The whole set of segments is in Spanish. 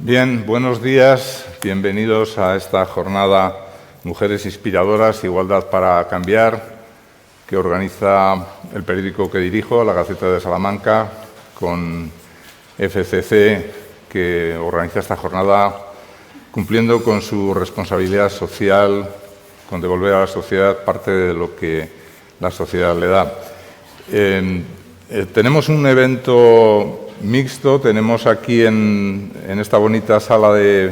Bien, buenos días, bienvenidos a esta jornada Mujeres Inspiradoras, Igualdad para Cambiar, que organiza el periódico que dirijo, La Gaceta de Salamanca, con FCC, que organiza esta jornada cumpliendo con su responsabilidad social, con devolver a la sociedad parte de lo que la sociedad le da. Tenemos un evento mixto. Tenemos aquí en esta bonita sala de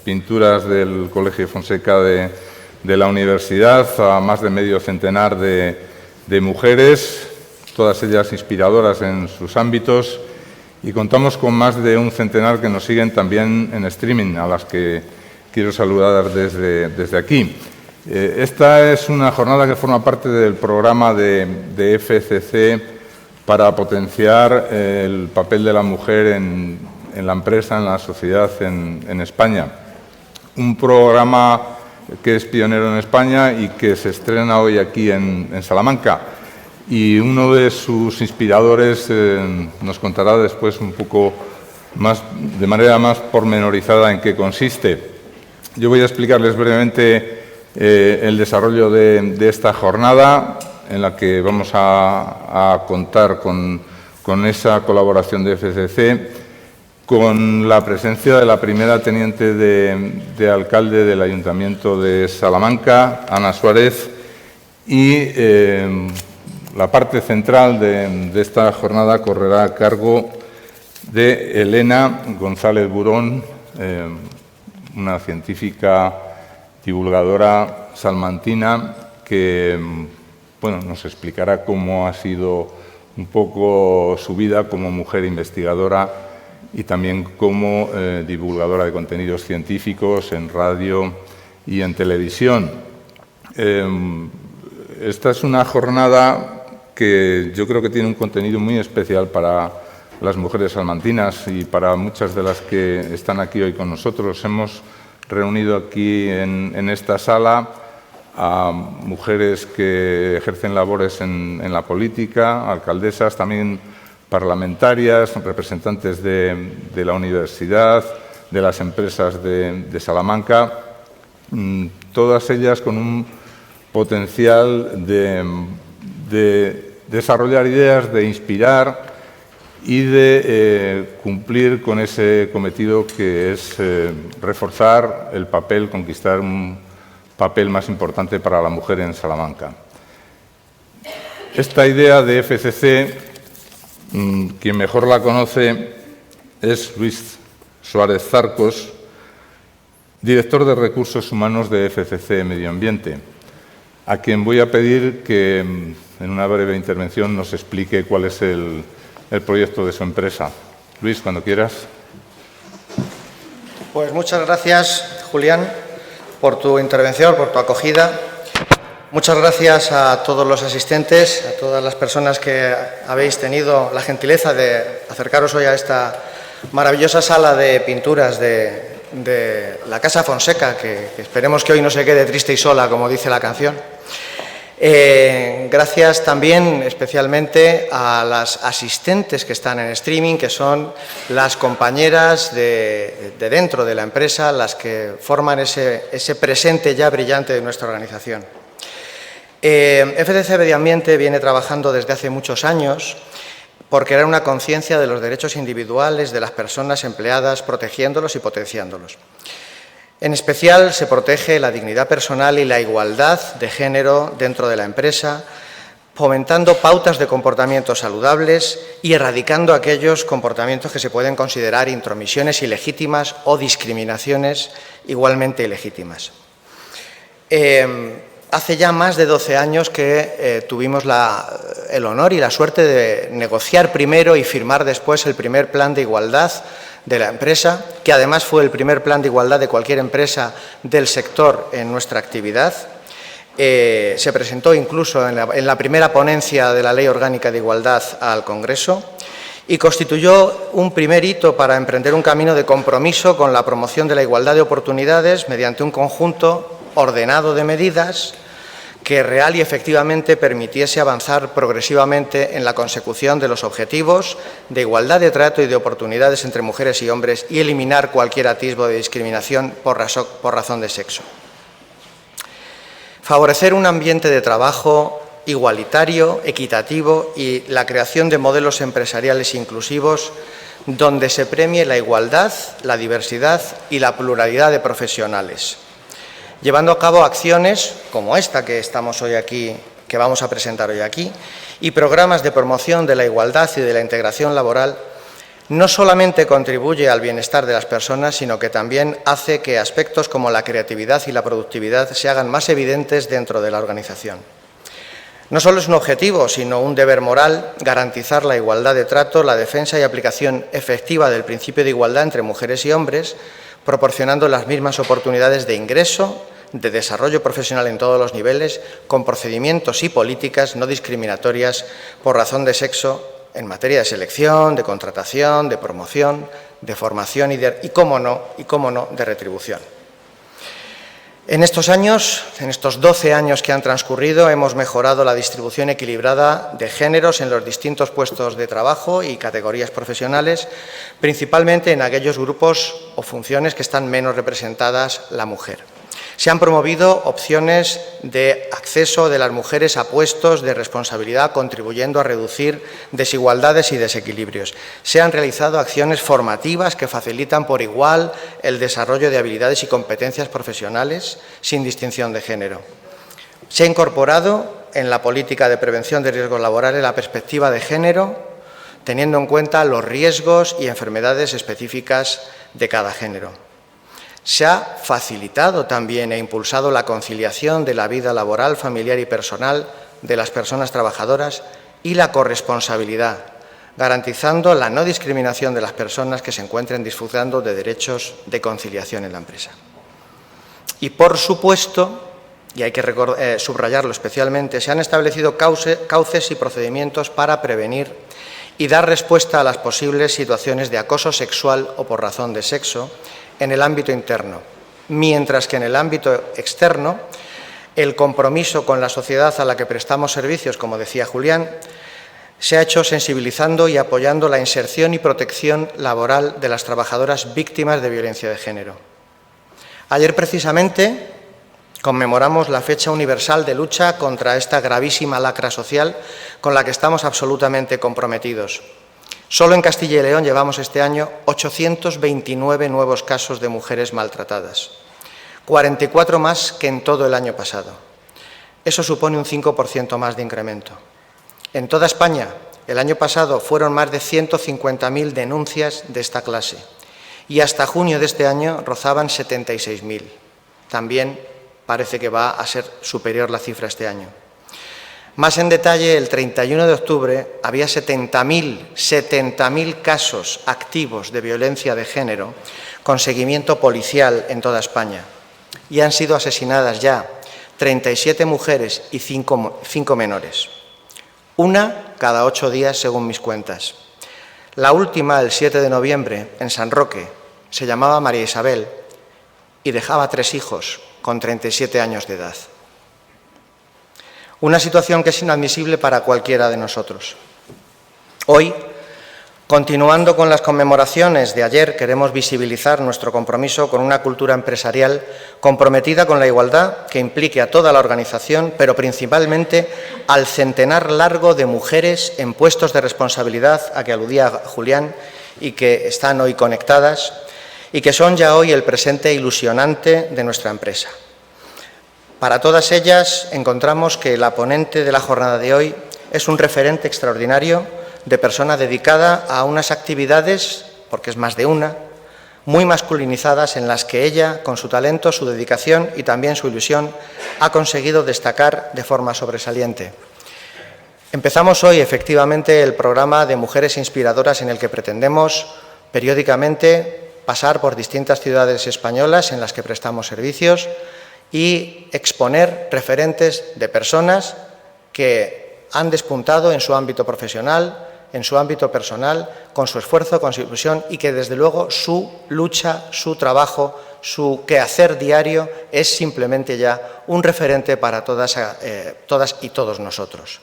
pinturas del Colegio Fonseca de la universidad a más de medio centenar de mujeres, todas ellas inspiradoras en sus ámbitos, y contamos con más de un centenar que nos siguen también en streaming, a las que quiero saludar desde aquí. Esta es una jornada que forma parte del programa de FCC para potenciar el papel de la mujer en la empresa, en la sociedad, en España. Un programa que es pionero en España y que se estrena hoy aquí en Salamanca. Y uno de sus inspiradores nos contará después un poco más, de manera más pormenorizada, en qué consiste. Yo voy a explicarles brevemente el desarrollo de esta jornada, en la que vamos a contar con esa colaboración de FCC, con la presencia de la primera teniente de alcalde del Ayuntamiento de Salamanca, Ana Suárez, y la parte central de esta jornada correrá a cargo de Elena González Burón, una científica divulgadora salmantina que nos explicará cómo ha sido un poco su vida como mujer investigadora y también como divulgadora de contenidos científicos en radio y en televisión. Esta es una jornada que yo creo que tiene un contenido muy especial para las mujeres salmantinas y para muchas de las que están aquí hoy con nosotros. Hemos reunido aquí en esta sala a mujeres que ejercen labores en la política, alcaldesas, también parlamentarias, representantes de la universidad, de las empresas de Salamanca, todas ellas con un potencial de desarrollar ideas, de inspirar y de cumplir con ese cometido que es reforzar el papel, conquistar un papel más importante para la mujer en Salamanca. Esta idea de FCC, quien mejor la conoce es Luis Suárez Zarcos, director de Recursos Humanos de FCC Medio Ambiente, a quien voy a pedir que en una breve intervención nos explique cuál es el proyecto de su empresa. Luis, cuando quieras. Pues muchas gracias, Julián, por tu intervención, por tu acogida. Muchas gracias a todos los asistentes, a todas las personas que habéis tenido la gentileza de acercaros hoy a esta maravillosa sala de pinturas de la Casa Fonseca, que esperemos que hoy no se quede triste y sola, como dice la canción. Gracias también especialmente a las asistentes que están en streaming, que son las compañeras de dentro de la empresa, las que forman ese presente ya brillante de nuestra organización. FCC Medio Ambiente viene trabajando desde hace muchos años por crear una conciencia de los derechos individuales de las personas empleadas, protegiéndolos y potenciándolos. En especial, se protege la dignidad personal y la igualdad de género dentro de la empresa, fomentando pautas de comportamientos saludables y erradicando aquellos comportamientos que se pueden considerar intromisiones ilegítimas o discriminaciones igualmente ilegítimas. Hace ya más de 12 años que tuvimos el honor y la suerte de negociar primero y firmar después el primer plan de igualdad de la empresa, que además fue el primer plan de igualdad de cualquier empresa del sector en nuestra actividad. Se presentó incluso en la primera ponencia de la Ley Orgánica de Igualdad al Congreso y constituyó un primer hito para emprender un camino de compromiso con la promoción de la igualdad de oportunidades mediante un conjunto ordenado de medidas que real y efectivamente permitiese avanzar progresivamente en la consecución de los objetivos de igualdad de trato y de oportunidades entre mujeres y hombres y eliminar cualquier atisbo de discriminación por razón de sexo. Favorecer un ambiente de trabajo igualitario, equitativo y la creación de modelos empresariales inclusivos donde se premie la igualdad, la diversidad y la pluralidad de profesionales, llevando a cabo acciones como esta que vamos a presentar hoy aquí, y programas de promoción de la igualdad y de la integración laboral, no solamente contribuye al bienestar de las personas, sino que también hace que aspectos como la creatividad y la productividad se hagan más evidentes dentro de la organización. No solo es un objetivo, sino un deber moral garantizar la igualdad de trato, la defensa y aplicación efectiva del principio de igualdad entre mujeres y hombres, proporcionando las mismas oportunidades de ingreso, de desarrollo profesional en todos los niveles, con procedimientos y políticas no discriminatorias por razón de sexo en materia de selección, de contratación, de promoción, de formación y cómo no, de retribución. En estos años, en estos 12 años que han transcurrido, hemos mejorado la distribución equilibrada de géneros en los distintos puestos de trabajo y categorías profesionales, principalmente en aquellos grupos o funciones que están menos representadas la mujer. Se han promovido opciones de acceso de las mujeres a puestos de responsabilidad, contribuyendo a reducir desigualdades y desequilibrios. Se han realizado acciones formativas que facilitan por igual el desarrollo de habilidades y competencias profesionales sin distinción de género. Se ha incorporado en la política de prevención de riesgos laborales la perspectiva de género, teniendo en cuenta los riesgos y enfermedades específicas de cada género. Se ha facilitado también e impulsado la conciliación de la vida laboral, familiar y personal de las personas trabajadoras y la corresponsabilidad, garantizando la no discriminación de las personas que se encuentren disfrutando de derechos de conciliación en la empresa. Y, por supuesto, y hay que subrayarlo especialmente, se han establecido cauces y procedimientos para prevenir y dar respuesta a las posibles situaciones de acoso sexual o por razón de sexo en el ámbito interno, mientras que en el ámbito externo el compromiso con la sociedad a la que prestamos servicios, como decía Julián, se ha hecho sensibilizando y apoyando la inserción y protección laboral de las trabajadoras víctimas de violencia de género. Ayer, precisamente, conmemoramos la fecha universal de lucha contra esta gravísima lacra social con la que estamos absolutamente comprometidos. Solo en Castilla y León llevamos este año 829 nuevos casos de mujeres maltratadas, 44 más que en todo el año pasado. Eso supone un 5% más de incremento. En toda España, el año pasado fueron más de 150.000 denuncias de esta clase y hasta junio de este año rozaban 76.000. También parece que va a ser superior la cifra este año. Más en detalle, el 31 de octubre había 70.000 casos activos de violencia de género con seguimiento policial en toda España y han sido asesinadas ya 37 mujeres y 5 menores. Una cada 8 días, según mis cuentas. La última, el 7 de noviembre, en San Roque, se llamaba María Isabel y dejaba 3 hijos con 37 años de edad. Una situación que es inadmisible para cualquiera de nosotros. Hoy, continuando con las conmemoraciones de ayer, queremos visibilizar nuestro compromiso con una cultura empresarial comprometida con la igualdad que implique a toda la organización, pero principalmente al centenar largo de mujeres en puestos de responsabilidad a que aludía Julián y que están hoy conectadas y que son ya hoy el presente ilusionante de nuestra empresa. Para todas ellas encontramos que la ponente de la jornada de hoy es un referente extraordinario de persona dedicada a unas actividades, porque es más de una, muy masculinizadas en las que ella, con su talento, su dedicación y también su ilusión, ha conseguido destacar de forma sobresaliente. Empezamos hoy, efectivamente, el programa de Mujeres Inspiradoras en el que pretendemos periódicamente pasar por distintas ciudades españolas en las que prestamos servicios y exponer referentes de personas que han despuntado en su ámbito profesional, en su ámbito personal, con su esfuerzo, con su ilusión y que, desde luego, su lucha, su trabajo su quehacer diario es simplemente ya un referente para todas y todos nosotros.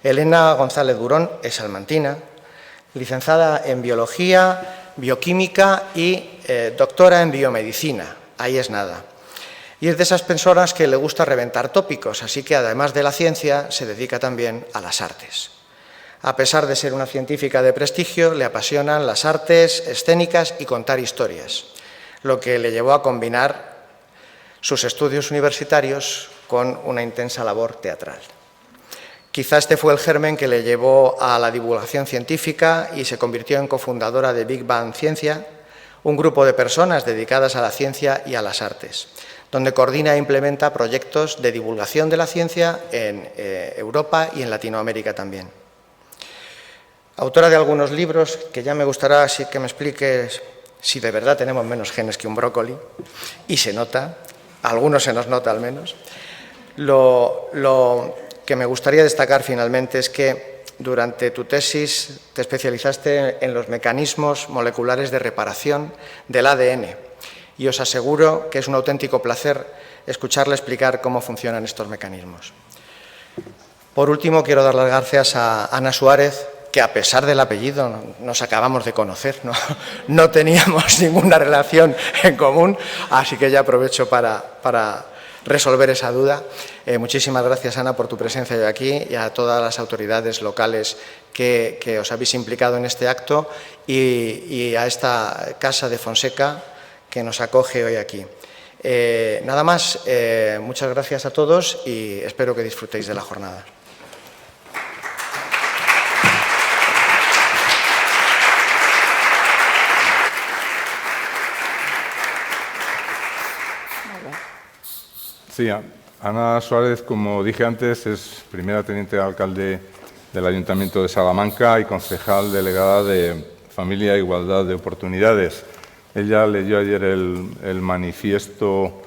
Elena González Durón es salmantina, licenciada en Biología, Bioquímica y doctora en Biomedicina. Ahí es nada. Y es de esas personas que le gusta reventar tópicos, así que además de la ciencia se dedica también a las artes. A pesar de ser una científica de prestigio, le apasionan las artes escénicas y contar historias, lo que le llevó a combinar sus estudios universitarios con una intensa labor teatral. Quizá este fue el germen que le llevó a la divulgación científica y se convirtió en cofundadora de Big Bang Ciencia, un grupo de personas dedicadas a la ciencia y a las artes, donde coordina e implementa proyectos de divulgación de la ciencia en Europa y en Latinoamérica también. Autora de algunos libros que ya me gustará así que me expliques si de verdad tenemos menos genes que un brócoli, y se nota, a algunos se nos nota al menos. Lo que me gustaría destacar finalmente es que durante tu tesis te especializaste en los mecanismos moleculares de reparación del ADN y os aseguro que es un auténtico placer escucharle explicar cómo funcionan estos mecanismos. Por último, quiero dar las gracias a Ana Suárez, que a pesar del apellido nos acabamos de conocer, no teníamos ninguna relación en común, así que ya aprovecho para resolver esa duda. Muchísimas gracias, Ana, por tu presencia hoy aquí y a todas las autoridades locales que os habéis implicado en este acto y a esta Casa de Fonseca que nos acoge hoy aquí. Nada más, muchas gracias a todos y espero que disfrutéis de la jornada. Sí, Ana Suárez, como dije antes, es primera teniente de alcalde del Ayuntamiento de Salamanca y concejal delegada de Familia e Igualdad de Oportunidades. Ella leyó ayer el manifiesto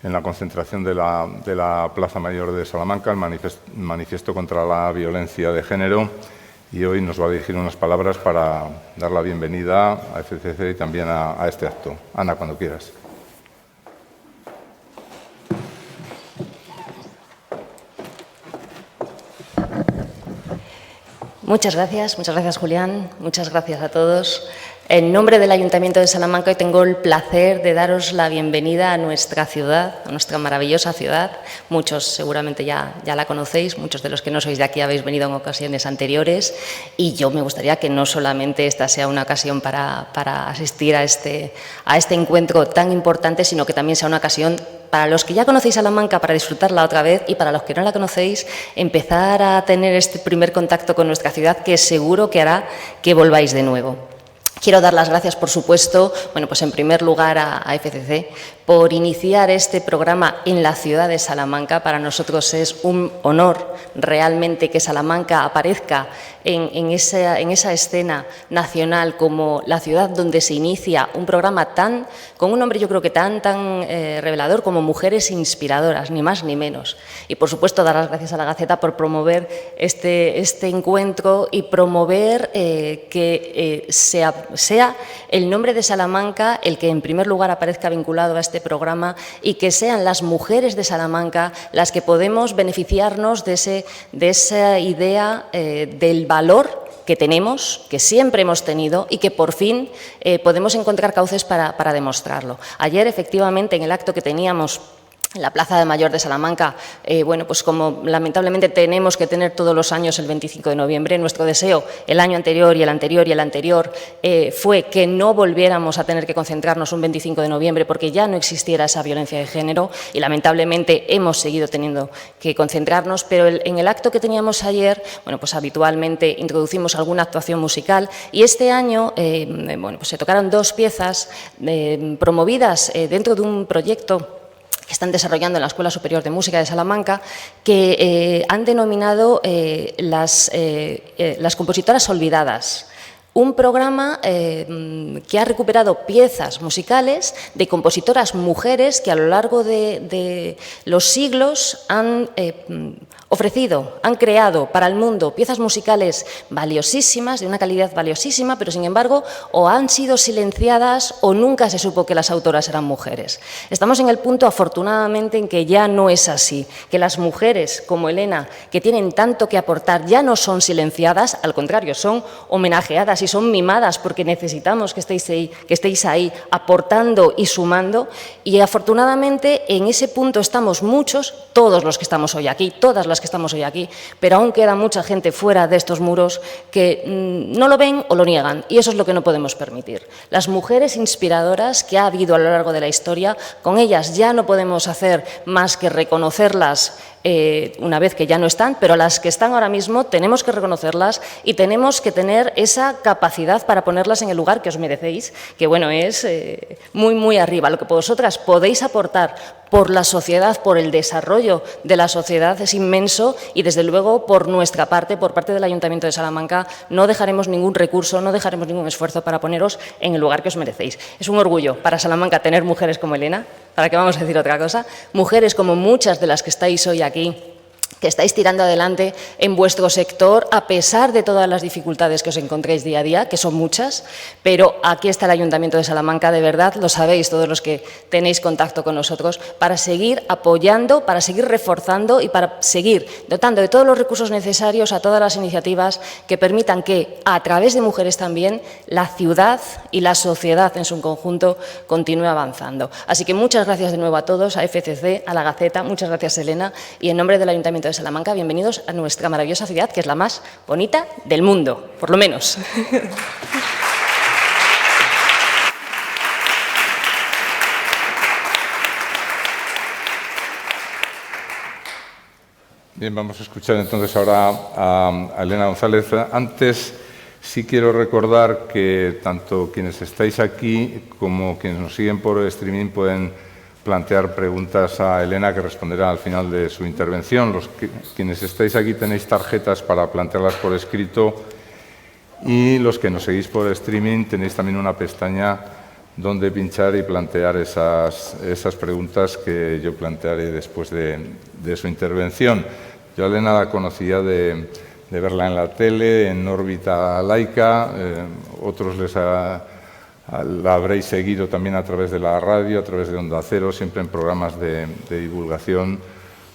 en la concentración de la Plaza Mayor de Salamanca, el manifiesto contra la violencia de género, y hoy nos va a dirigir unas palabras para dar la bienvenida a FCC y también a este acto. Ana, cuando quieras. Muchas gracias Julián, muchas gracias a todos. En nombre del Ayuntamiento de Salamanca hoy tengo el placer de daros la bienvenida a nuestra ciudad, a nuestra maravillosa ciudad. Muchos seguramente ya la conocéis, muchos de los que no sois de aquí habéis venido en ocasiones anteriores y yo me gustaría que no solamente esta sea una ocasión para asistir a este encuentro tan importante, sino que también sea una ocasión para los que ya conocéis Salamanca para disfrutarla otra vez y para los que no la conocéis empezar a tener este primer contacto con nuestra ciudad que seguro que hará que volváis de nuevo. Quiero dar las gracias, por supuesto, pues en primer lugar a FCC por iniciar este programa en la ciudad de Salamanca. Para nosotros es un honor realmente que Salamanca aparezca en esa escena nacional como la ciudad donde se inicia un programa con un nombre yo creo que tan revelador como Mujeres Inspiradoras, ni más ni menos. Y por supuesto dar las gracias a la Gaceta por promover este encuentro y promover que sea el nombre de Salamanca el que en primer lugar aparezca vinculado a este programa y que sean las mujeres de Salamanca las que podemos beneficiarnos de esa idea del valor que tenemos, que siempre hemos tenido y que por fin podemos encontrar cauces para demostrarlo. Ayer, efectivamente, en el acto que teníamos en la Plaza de Mayor de Salamanca, pues como lamentablemente tenemos que tener todos los años el 25 de noviembre, nuestro deseo el año anterior y el anterior y el anterior fue que no volviéramos a tener que concentrarnos un 25 de noviembre porque ya no existiera esa violencia de género y lamentablemente hemos seguido teniendo que concentrarnos, pero en el acto que teníamos ayer, pues habitualmente introducimos alguna actuación musical y este año pues se tocaron dos piezas promovidas dentro de un proyecto que están desarrollando en la Escuela Superior de Música de Salamanca, que han denominado las compositoras olvidadas. Un programa que ha recuperado piezas musicales de compositoras mujeres que a lo largo de los siglos han ofrecido, han creado para el mundo piezas musicales valiosísimas, de una calidad valiosísima, pero sin embargo o han sido silenciadas o nunca se supo que las autoras eran mujeres. Estamos en el punto, afortunadamente, en que ya no es así, que las mujeres como Elena, que tienen tanto que aportar, ya no son silenciadas, al contrario, son homenajeadas y son mimadas porque necesitamos que estéis ahí aportando y sumando, y afortunadamente en ese punto estamos muchos, todos los que estamos hoy aquí, todas las que estamos hoy aquí, pero aún queda mucha gente fuera de estos muros que no lo ven o lo niegan, y eso es lo que no podemos permitir. Las mujeres inspiradoras que ha habido a lo largo de la historia, con ellas ya no podemos hacer más que reconocerlas una vez que ya no están, pero las que están ahora mismo tenemos que reconocerlas y tenemos que tener esa capacidad para ponerlas en el lugar que os merecéis, que bueno, es muy, muy arriba. Lo que vosotras podéis aportar por la sociedad, por el desarrollo de la sociedad es inmenso, y desde luego por nuestra parte, por parte del Ayuntamiento de Salamanca, no dejaremos ningún recurso, no dejaremos ningún esfuerzo para poneros en el lugar que os merecéis. Es un orgullo para Salamanca tener mujeres como Elena, ¿para qué vamos a decir otra cosa? Mujeres como muchas de las que estáis hoy aquí, que estáis tirando adelante en vuestro sector a pesar de todas las dificultades que os encontréis día a día, que son muchas, pero aquí está el Ayuntamiento de Salamanca, de verdad, lo sabéis todos los que tenéis contacto con nosotros, para seguir apoyando, para seguir reforzando y para seguir dotando de todos los recursos necesarios a todas las iniciativas que permitan que, a través de mujeres también, la ciudad y la sociedad en su conjunto continúe avanzando. Así que muchas gracias de nuevo a todos, a FCC, a la Gaceta, muchas gracias Elena, y en nombre del Ayuntamiento de Salamanca, bienvenidos a nuestra maravillosa ciudad, que es la más bonita del mundo, por lo menos. Bien, vamos a escuchar entonces ahora a Elena González. Antes sí quiero recordar que tanto quienes estáis aquí como quienes nos siguen por streaming pueden plantear preguntas a Elena, que responderá al final de su intervención. Quienes estáis aquí tenéis tarjetas para plantearlas por escrito, y los que nos seguís por streaming tenéis también una pestaña donde pinchar y plantear esas preguntas que yo plantearé después de su intervención. Yo a Elena la conocía de verla en la tele, en órbita laica, otros la habréis seguido también a través de la radio, a través de Onda Cero, siempre en programas de divulgación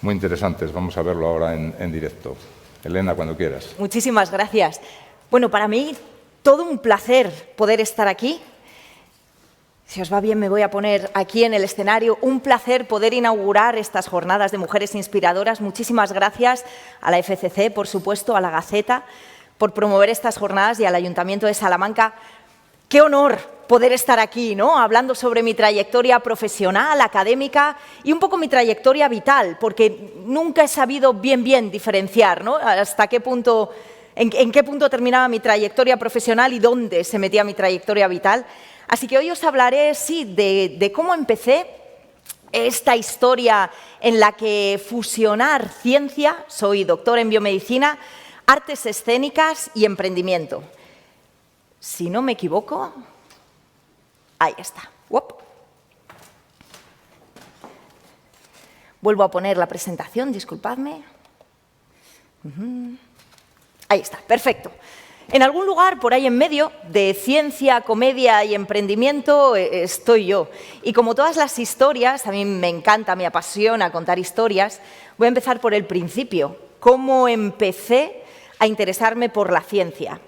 muy interesantes. Vamos a verlo ahora en directo. Elena, cuando quieras. Muchísimas gracias. Bueno, para mí todo un placer poder estar aquí. Si os va bien, me voy a poner aquí en el escenario. Un placer poder inaugurar estas jornadas de mujeres inspiradoras. Muchísimas gracias a la FCC, por supuesto, a la Gaceta, por promover estas jornadas, y al Ayuntamiento de Salamanca. ¡Qué honor poder estar aquí, ¿no?, hablando sobre mi trayectoria profesional, académica y un poco mi trayectoria vital, porque nunca he sabido bien diferenciar, ¿no?, hasta qué punto, en qué punto terminaba mi trayectoria profesional y dónde se metía mi trayectoria vital. Así que hoy os hablaré, sí, de cómo empecé esta historia en la que fusionar ciencia, soy doctor en biomedicina, artes escénicas y emprendimiento. Si no me equivoco, ahí está. Vuelvo a poner la presentación, disculpadme. Ahí está, perfecto. En algún lugar por ahí en medio de ciencia, comedia y emprendimiento estoy yo. Y como todas las historias, a mí me encanta, me apasiona contar historias, voy a empezar por el principio. ¿Cómo empecé a interesarme por la ciencia?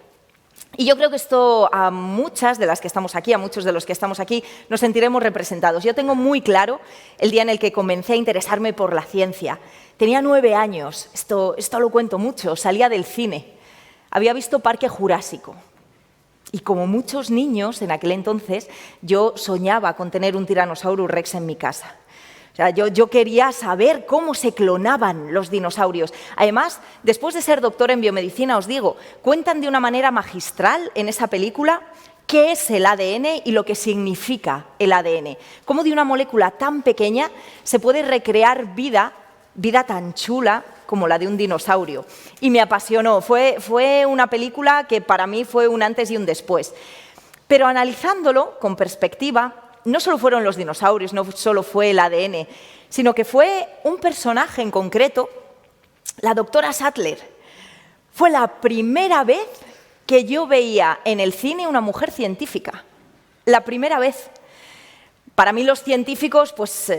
Y yo creo que esto a muchas de las que estamos aquí, a muchos de los que estamos aquí, nos sentiremos representados. Yo tengo muy claro el día en el que comencé a interesarme por la ciencia. Tenía 9 años, esto lo cuento mucho, salía del cine. Había visto Parque Jurásico. Y como muchos niños en aquel entonces, yo soñaba con tener un Tyrannosaurus Rex en mi casa. O sea, yo quería saber cómo se clonaban los dinosaurios. Además, después de ser doctor en biomedicina, os digo, cuentan de una manera magistral en esa película qué es el ADN y lo que significa el ADN. Cómo de una molécula tan pequeña se puede recrear vida tan chula como la de un dinosaurio. Y me apasionó. Fue una película que para mí fue un antes y un después. Pero analizándolo con perspectiva, no solo fueron los dinosaurios, no solo fue el ADN, sino que fue un personaje en concreto la doctora Sattler fue la primera vez que yo veía en el cine una mujer científica. La primera vez. Para mí los científicos, pues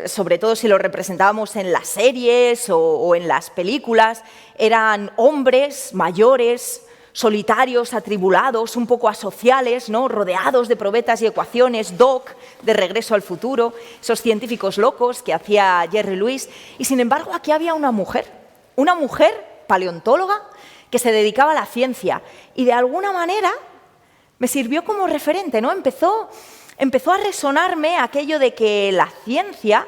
sobre todo si los representábamos en las series o en las películas, eran hombres mayores, solitarios, atribulados, un poco asociales, ¿no? Rodeados de probetas y ecuaciones, Doc, de Regreso al Futuro, esos científicos locos que hacía Jerry Lewis. Y sin embargo aquí había una mujer paleontóloga, que se dedicaba a la ciencia y de alguna manera me sirvió como referente, ¿no? Empezó a resonarme aquello de que la ciencia,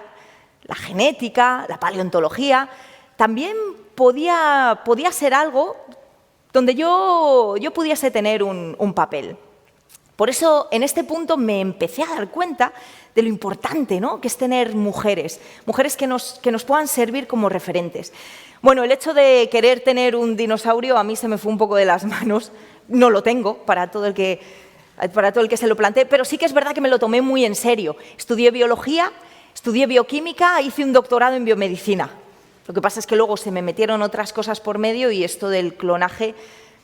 la genética, la paleontología, también podía ser algo donde yo pudiese tener un papel. Por eso, en este punto me empecé a dar cuenta de lo importante, ¿no?, que es tener mujeres que nos puedan servir como referentes. Bueno, el hecho de querer tener un dinosaurio a mí se me fue un poco de las manos. No lo tengo para todo el que se lo plantee, pero sí que es verdad que me lo tomé muy en serio. Estudié biología, estudié bioquímica, hice un doctorado en biomedicina. Lo que pasa es que luego se me metieron otras cosas por medio y esto del clonaje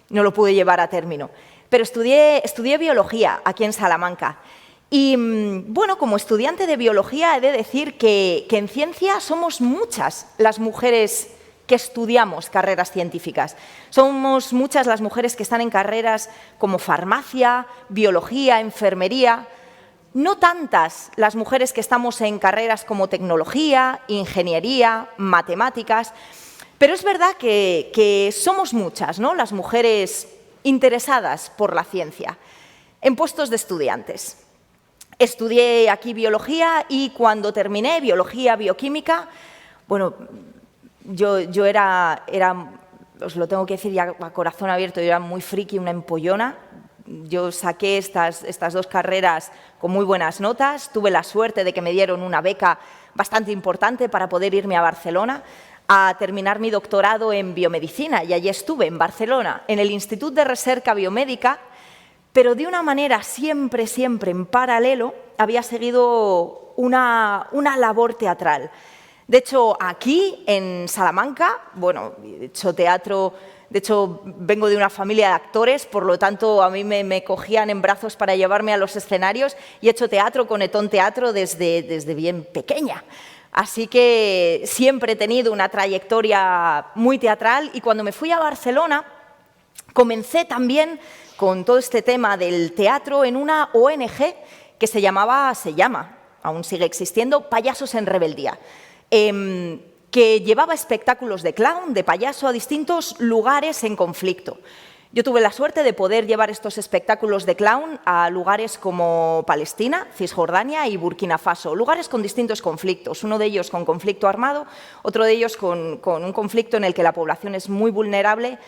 no lo pude llevar a término. Pero estudié biología aquí en Salamanca. Y, bueno, como estudiante de biología he de decir que en ciencia somos muchas las mujeres que estudiamos carreras científicas. Somos muchas las mujeres que están en carreras como farmacia, biología, enfermería. No tantas las mujeres que estamos en carreras como tecnología, ingeniería, matemáticas, pero es verdad que somos muchas, ¿no?, las mujeres interesadas por la ciencia, en puestos de estudiantes. Estudié aquí biología y cuando terminé biología, bioquímica, bueno, yo era, os lo tengo que decir ya a corazón abierto, yo era muy friki, una empollona. Yo saqué estas dos carreras con muy buenas notas, tuve la suerte de que me dieron una beca bastante importante para poder irme a Barcelona a terminar mi doctorado en biomedicina y allí estuve, en Barcelona, en el Institut de Recerca Biomèdica, pero de una manera siempre en paralelo había seguido una labor teatral. De hecho, aquí en Salamanca, bueno, he hecho teatro. De hecho, vengo de una familia de actores, por lo tanto, a mí me cogían en brazos para llevarme a los escenarios y he hecho teatro con Etón Teatro desde bien pequeña. Así que siempre he tenido una trayectoria muy teatral y cuando me fui a Barcelona comencé también con todo este tema del teatro en una ONG que se llama, aún sigue existiendo, Payasos en Rebeldía. Que llevaba espectáculos de clown, de payaso, a distintos lugares en conflicto. Yo tuve la suerte de poder llevar estos espectáculos de clown a lugares como Palestina, Cisjordania y Burkina Faso, lugares con distintos conflictos, uno de ellos con conflicto armado, otro de ellos con un conflicto en el que la población es muy vulnerable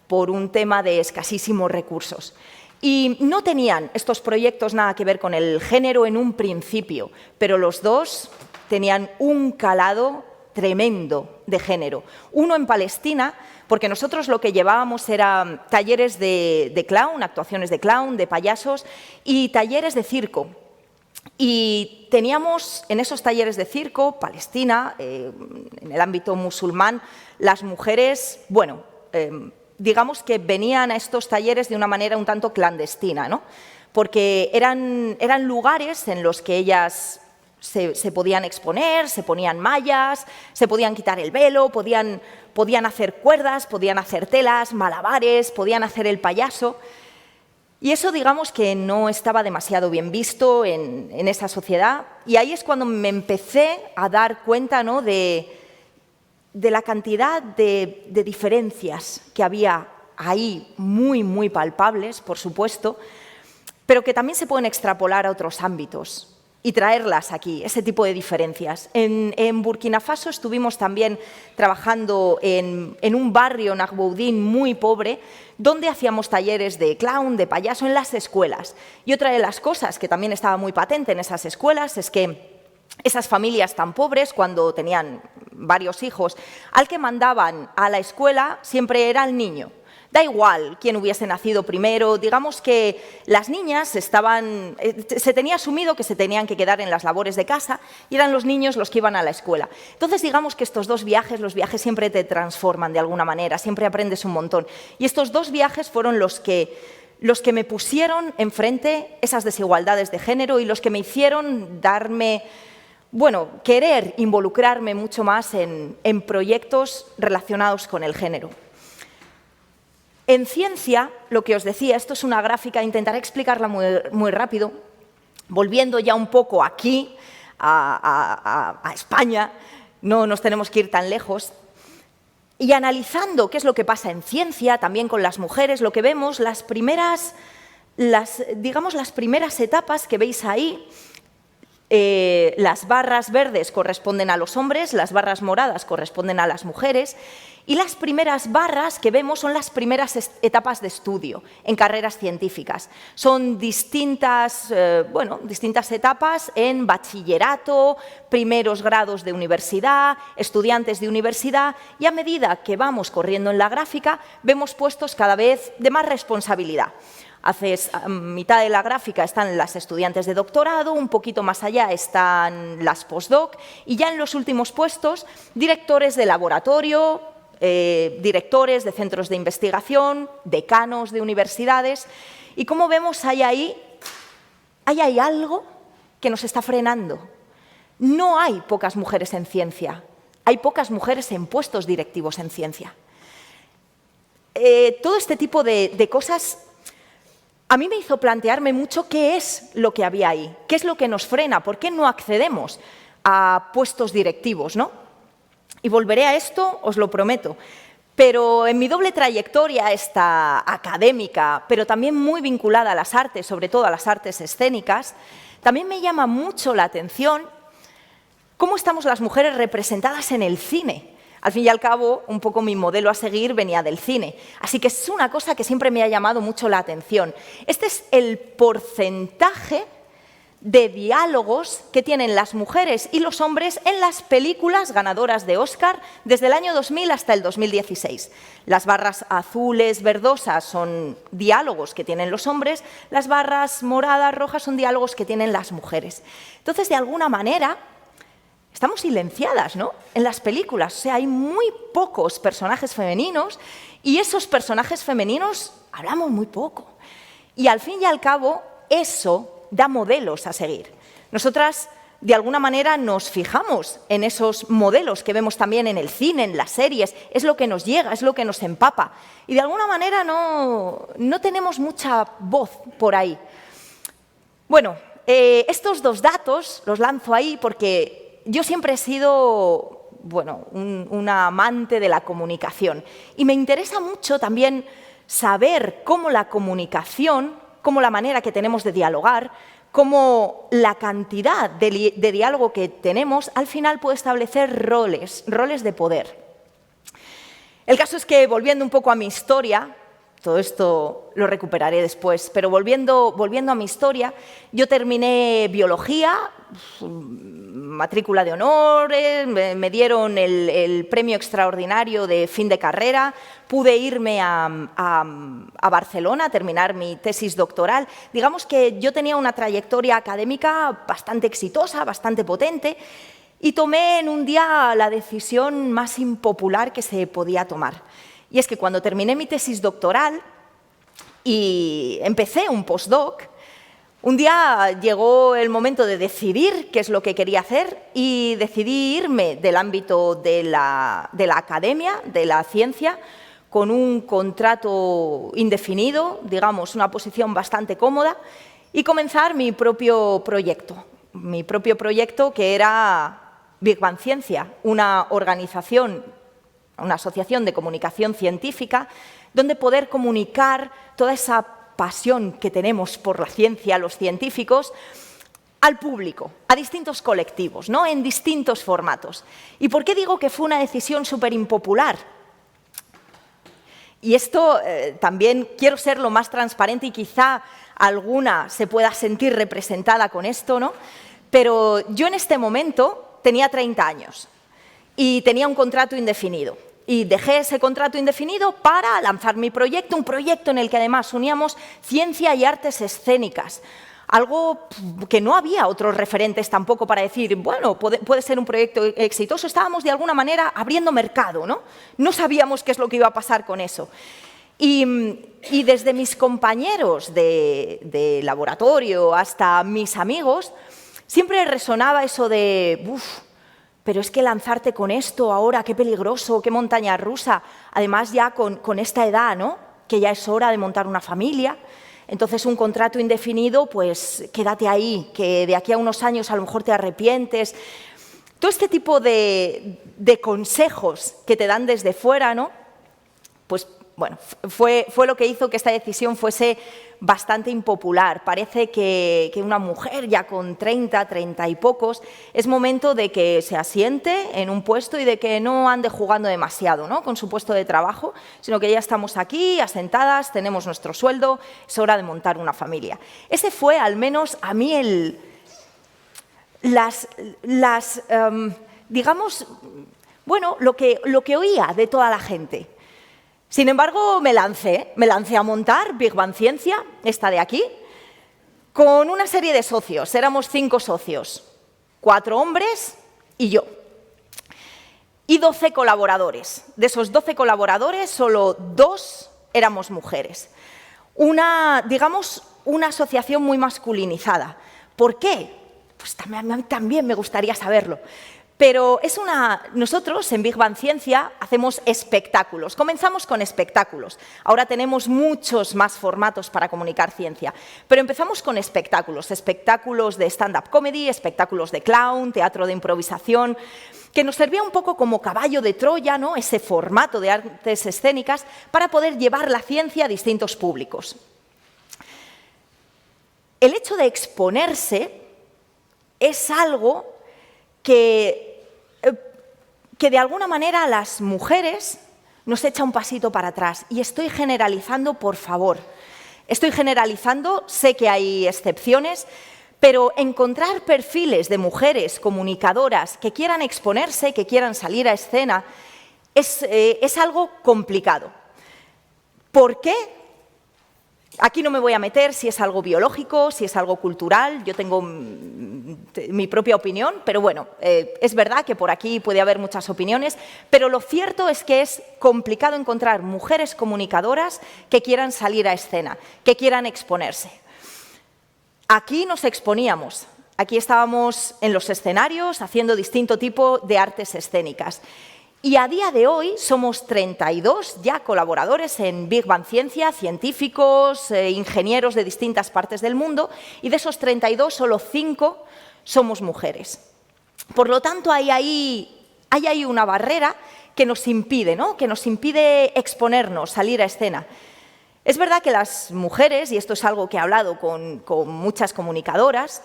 por un tema de escasísimos recursos. Y no tenían estos proyectos nada que ver con el género en un principio, pero los dos tenían un calado tremendo de género. Uno en Palestina, porque nosotros lo que llevábamos eran talleres de clown, actuaciones de clown, de payasos y talleres de circo. Y teníamos en esos talleres de circo, Palestina, en el ámbito musulmán, las mujeres, bueno, digamos que venían a estos talleres de una manera un tanto clandestina, ¿no? Porque eran lugares en los que ellas se podían exponer, se ponían mallas, se podían quitar el velo, podían hacer cuerdas, podían hacer telas, malabares, podían hacer el payaso. Y eso, digamos, que no estaba demasiado bien visto en esa sociedad. Y ahí es cuando me empecé a dar cuenta, ¿no?, de la cantidad de diferencias que había ahí, muy palpables, por supuesto, pero que también se pueden extrapolar a otros ámbitos y traerlas aquí, ese tipo de diferencias. En Burkina Faso estuvimos también trabajando en un barrio Nagboudin muy pobre, donde hacíamos talleres de clown, de payaso en las escuelas. Y otra de las cosas que también estaba muy patente en esas escuelas es que esas familias tan pobres, cuando tenían varios hijos, al que mandaban a la escuela siempre era el niño. Da igual quién hubiese nacido primero, digamos que las niñas se tenía asumido que se tenían que quedar en las labores de casa y eran los niños los que iban a la escuela. Entonces, digamos que estos dos viajes, los viajes siempre te transforman de alguna manera, siempre aprendes un montón. Y estos dos viajes fueron los que me pusieron enfrente esas desigualdades de género y los que me hicieron querer involucrarme mucho más en proyectos relacionados con el género. En ciencia, lo que os decía, esto es una gráfica, intentaré explicarla muy rápido, volviendo ya un poco aquí, a España, no nos tenemos que ir tan lejos, y analizando qué es lo que pasa en ciencia, también con las mujeres, lo que vemos, las primeras etapas que veis ahí, las barras verdes corresponden a los hombres, las barras moradas corresponden a las mujeres y las primeras barras que vemos son las primeras etapas de estudio en carreras científicas. Son distintas etapas en bachillerato, primeros grados de universidad, estudiantes de universidad y a medida que vamos corriendo en la gráfica vemos puestos cada vez de más responsabilidad. A mitad de la gráfica están las estudiantes de doctorado, un poquito más allá están las postdoc y ya en los últimos puestos, directores de laboratorio, directores de centros de investigación, decanos de universidades. Y como vemos, hay ahí algo que nos está frenando. No hay pocas mujeres en ciencia, hay pocas mujeres en puestos directivos en ciencia. Todo este tipo de cosas a mí me hizo plantearme mucho qué es lo que había ahí, qué es lo que nos frena, por qué no accedemos a puestos directivos, ¿no? Y volveré a esto, os lo prometo. Pero en mi doble trayectoria, esta académica, pero también muy vinculada a las artes, sobre todo a las artes escénicas, también me llama mucho la atención cómo estamos las mujeres representadas en el cine. Al fin y al cabo, un poco mi modelo a seguir venía del cine. Así que es una cosa que siempre me ha llamado mucho la atención. Este es el porcentaje de diálogos que tienen las mujeres y los hombres en las películas ganadoras de Oscar desde el año 2000 hasta el 2016. Las barras azules, verdosas son diálogos que tienen los hombres, las barras moradas, rojas son diálogos que tienen las mujeres. Entonces, de alguna manera, estamos silenciadas, ¿no?, en las películas. O sea, hay muy pocos personajes femeninos y esos personajes femeninos hablamos muy poco. Y al fin y al cabo, eso da modelos a seguir. Nosotras, de alguna manera, nos fijamos en esos modelos que vemos también en el cine, en las series. Es lo que nos llega, es lo que nos empapa. Y de alguna manera no tenemos mucha voz por ahí. Bueno, estos dos datos los lanzo ahí porque yo siempre he sido una amante de la comunicación y me interesa mucho también saber cómo la comunicación, cómo la manera que tenemos de dialogar, cómo la cantidad de diálogo que tenemos al final puede establecer roles de poder. El caso es que, volviendo un poco a mi historia, todo esto lo recuperaré después, pero volviendo a mi historia, yo terminé biología, matrícula de honor, me dieron el premio extraordinario de fin de carrera, pude irme a Barcelona a terminar mi tesis doctoral. Digamos que yo tenía una trayectoria académica bastante exitosa, bastante potente, y tomé en un día la decisión más impopular que se podía tomar. Y es que cuando terminé mi tesis doctoral y empecé un postdoc, un día llegó el momento de decidir qué es lo que quería hacer y decidí irme del ámbito de la academia, de la ciencia, con un contrato indefinido, digamos, una posición bastante cómoda, y comenzar mi propio proyecto que era Big Bang Ciencia, una organización, una asociación de comunicación científica, donde poder comunicar toda esa pasión que tenemos por la ciencia, los científicos, al público, a distintos colectivos, ¿no?, en distintos formatos. ¿Y por qué digo que fue una decisión súper impopular? Y esto también quiero ser lo más transparente y quizá alguna se pueda sentir representada con esto, ¿no? Pero yo en este momento tenía 30 años y tenía un contrato indefinido. Y dejé ese contrato indefinido para lanzar mi proyecto, un proyecto en el que además uníamos ciencia y artes escénicas. Algo que no había otros referentes tampoco para decir, bueno, puede ser un proyecto exitoso. Estábamos de alguna manera abriendo mercado, ¿no? No sabíamos qué es lo que iba a pasar con eso. Y desde mis compañeros de laboratorio hasta mis amigos, siempre resonaba eso de, pero es que lanzarte con esto ahora, qué peligroso, qué montaña rusa. Además ya con esta edad, ¿no? Que ya es hora de montar una familia. Entonces, un contrato indefinido, pues quédate ahí, que de aquí a unos años a lo mejor te arrepientes. Todo este tipo de consejos que te dan desde fuera, ¿no? Pues, bueno, fue lo que hizo que esta decisión fuese bastante impopular. Parece que una mujer ya con 30 y pocos, es momento de que se asiente en un puesto y de que no ande jugando demasiado, ¿no? Con su puesto de trabajo, sino que ya estamos aquí, asentadas, tenemos nuestro sueldo, es hora de montar una familia. Ese fue, al menos, a mí digamos, bueno, lo que oía de toda la gente. Sin embargo, me lancé a montar Big Bang Ciencia, esta de aquí, con una serie de socios. Éramos 5 socios, 4 hombres y yo. Y 12 colaboradores. De esos 12 colaboradores, solo 2 éramos mujeres. Digamos, una asociación muy masculinizada. ¿Por qué? Pues también me gustaría saberlo. Pero nosotros en Big Bang Ciencia hacemos espectáculos. Comenzamos con espectáculos. Ahora tenemos muchos más formatos para comunicar ciencia. Pero empezamos con espectáculos. Espectáculos de stand-up comedy, espectáculos de clown, teatro de improvisación, que nos servía un poco como caballo de Troya, ¿no? Ese formato de artes escénicas para poder llevar la ciencia a distintos públicos. El hecho de exponerse es algo que de alguna manera a las mujeres nos echa un pasito para atrás. Y estoy generalizando, por favor. Estoy generalizando, sé que hay excepciones, pero encontrar perfiles de mujeres comunicadoras que quieran exponerse, que quieran salir a escena, es algo complicado. ¿Por qué? Aquí no me voy a meter si es algo biológico, si es algo cultural, yo tengo mi propia opinión, pero bueno, es verdad que por aquí puede haber muchas opiniones, pero lo cierto es que es complicado encontrar mujeres comunicadoras que quieran salir a escena, que quieran exponerse. Aquí nos exponíamos, aquí estábamos en los escenarios haciendo distinto tipo de artes escénicas. Y a día de hoy somos 32 ya colaboradores en Big Bang Ciencia, científicos, ingenieros de distintas partes del mundo, y de esos 32 solo 5 somos mujeres. Por lo tanto, hay ahí una barrera que nos impide, ¿no? Que nos impide exponernos, salir a escena. Es verdad que las mujeres, y esto es algo que he hablado con muchas comunicadoras,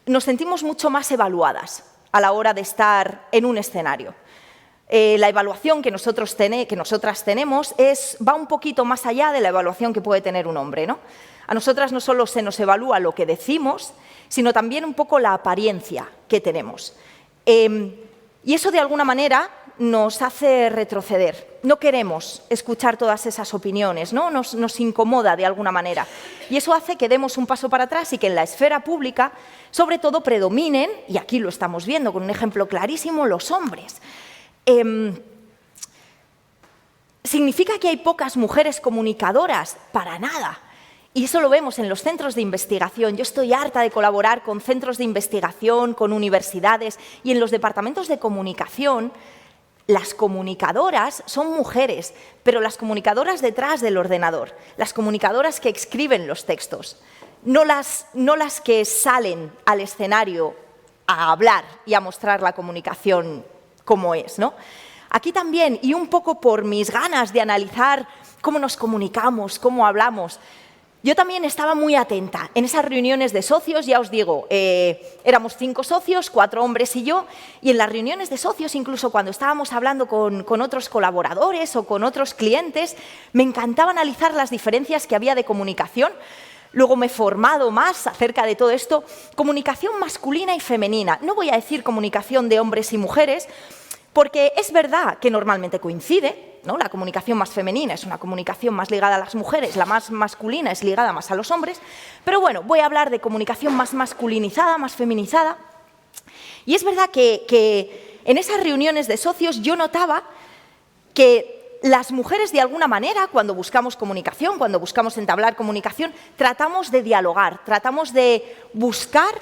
nos sentimos mucho más evaluadas a la hora de estar en un escenario. La evaluación que nosotras tenemos va un poquito más allá de la evaluación que puede tener un hombre, ¿no? A nosotras no solo se nos evalúa lo que decimos, sino también un poco la apariencia que tenemos. Y eso de alguna manera nos hace retroceder. No queremos escuchar todas esas opiniones, ¿no? Nos incomoda de alguna manera. Y eso hace que demos un paso para atrás y que en la esfera pública, sobre todo, predominen, y aquí lo estamos viendo con un ejemplo clarísimo, los hombres. ¿Significa que hay pocas mujeres comunicadoras? Para nada. Y eso lo vemos en los centros de investigación. Yo estoy harta de colaborar con centros de investigación, con universidades, y en los departamentos de comunicación, las comunicadoras son mujeres, pero las comunicadoras detrás del ordenador, las comunicadoras que escriben los textos, no las que salen al escenario a hablar y a mostrar la comunicación como es, ¿no? Aquí también, y un poco por mis ganas de analizar cómo nos comunicamos, cómo hablamos, yo también estaba muy atenta. En esas reuniones de socios, ya os digo, éramos 5 socios, 4 hombres y yo, y en las reuniones de socios, incluso cuando estábamos hablando con otros colaboradores o con otros clientes, me encantaba analizar las diferencias que había de comunicación. Luego me he formado más acerca de todo esto. Comunicación masculina y femenina. No voy a decir comunicación de hombres y mujeres, Porque es verdad que normalmente coincide, ¿no? La comunicación más femenina es una comunicación más ligada a las mujeres, la más masculina es ligada más a los hombres, pero bueno, voy a hablar de comunicación más masculinizada, más feminizada. Y es verdad que en esas reuniones de socios yo notaba que las mujeres, de alguna manera, cuando buscamos comunicación, cuando buscamos entablar comunicación, tratamos de dialogar, tratamos de buscar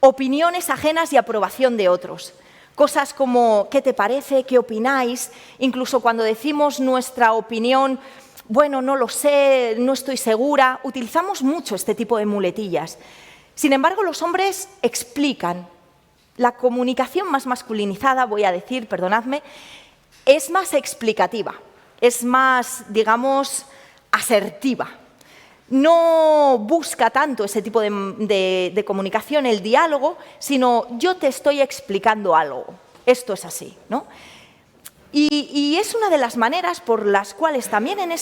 opiniones ajenas y aprobación de otros. Cosas como ¿qué te parece?, ¿qué opináis? Incluso cuando decimos nuestra opinión, bueno, no lo sé, no estoy segura, utilizamos mucho este tipo de muletillas. Sin embargo, los hombres explican. La comunicación más masculinizada, voy a decir, perdonadme, es más explicativa, es más, digamos, asertiva. No busca tanto ese tipo de comunicación, el diálogo, sino yo te estoy explicando algo. Esto es así, ¿no? Y es una de las maneras por las cuales también en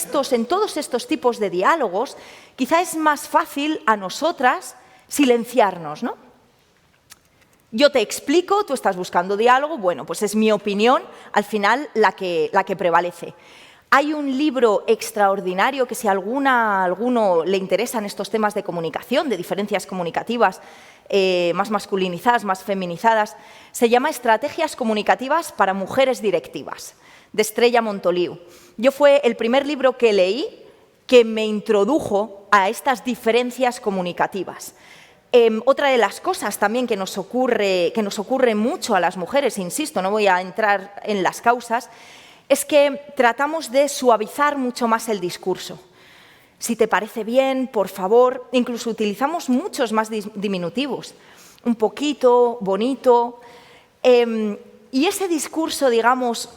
todos estos tipos de diálogos, quizá es más fácil a nosotras silenciarnos, ¿no? Yo te explico, tú estás buscando diálogo, bueno, pues es mi opinión, al final, la que prevalece. Hay un libro extraordinario que si a alguno le interesan estos temas de comunicación, de diferencias comunicativas, más masculinizadas, más feminizadas, se llama Estrategias comunicativas para mujeres directivas, de Estrella Montoliu. Fue el primer libro que leí que me introdujo a estas diferencias comunicativas. Otra de las cosas también que nos ocurre mucho a las mujeres, insisto, no voy a entrar en las causas, es que tratamos de suavizar mucho más el discurso. Si te parece bien, por favor, incluso utilizamos muchos más diminutivos. Un poquito, bonito. Y ese discurso, digamos,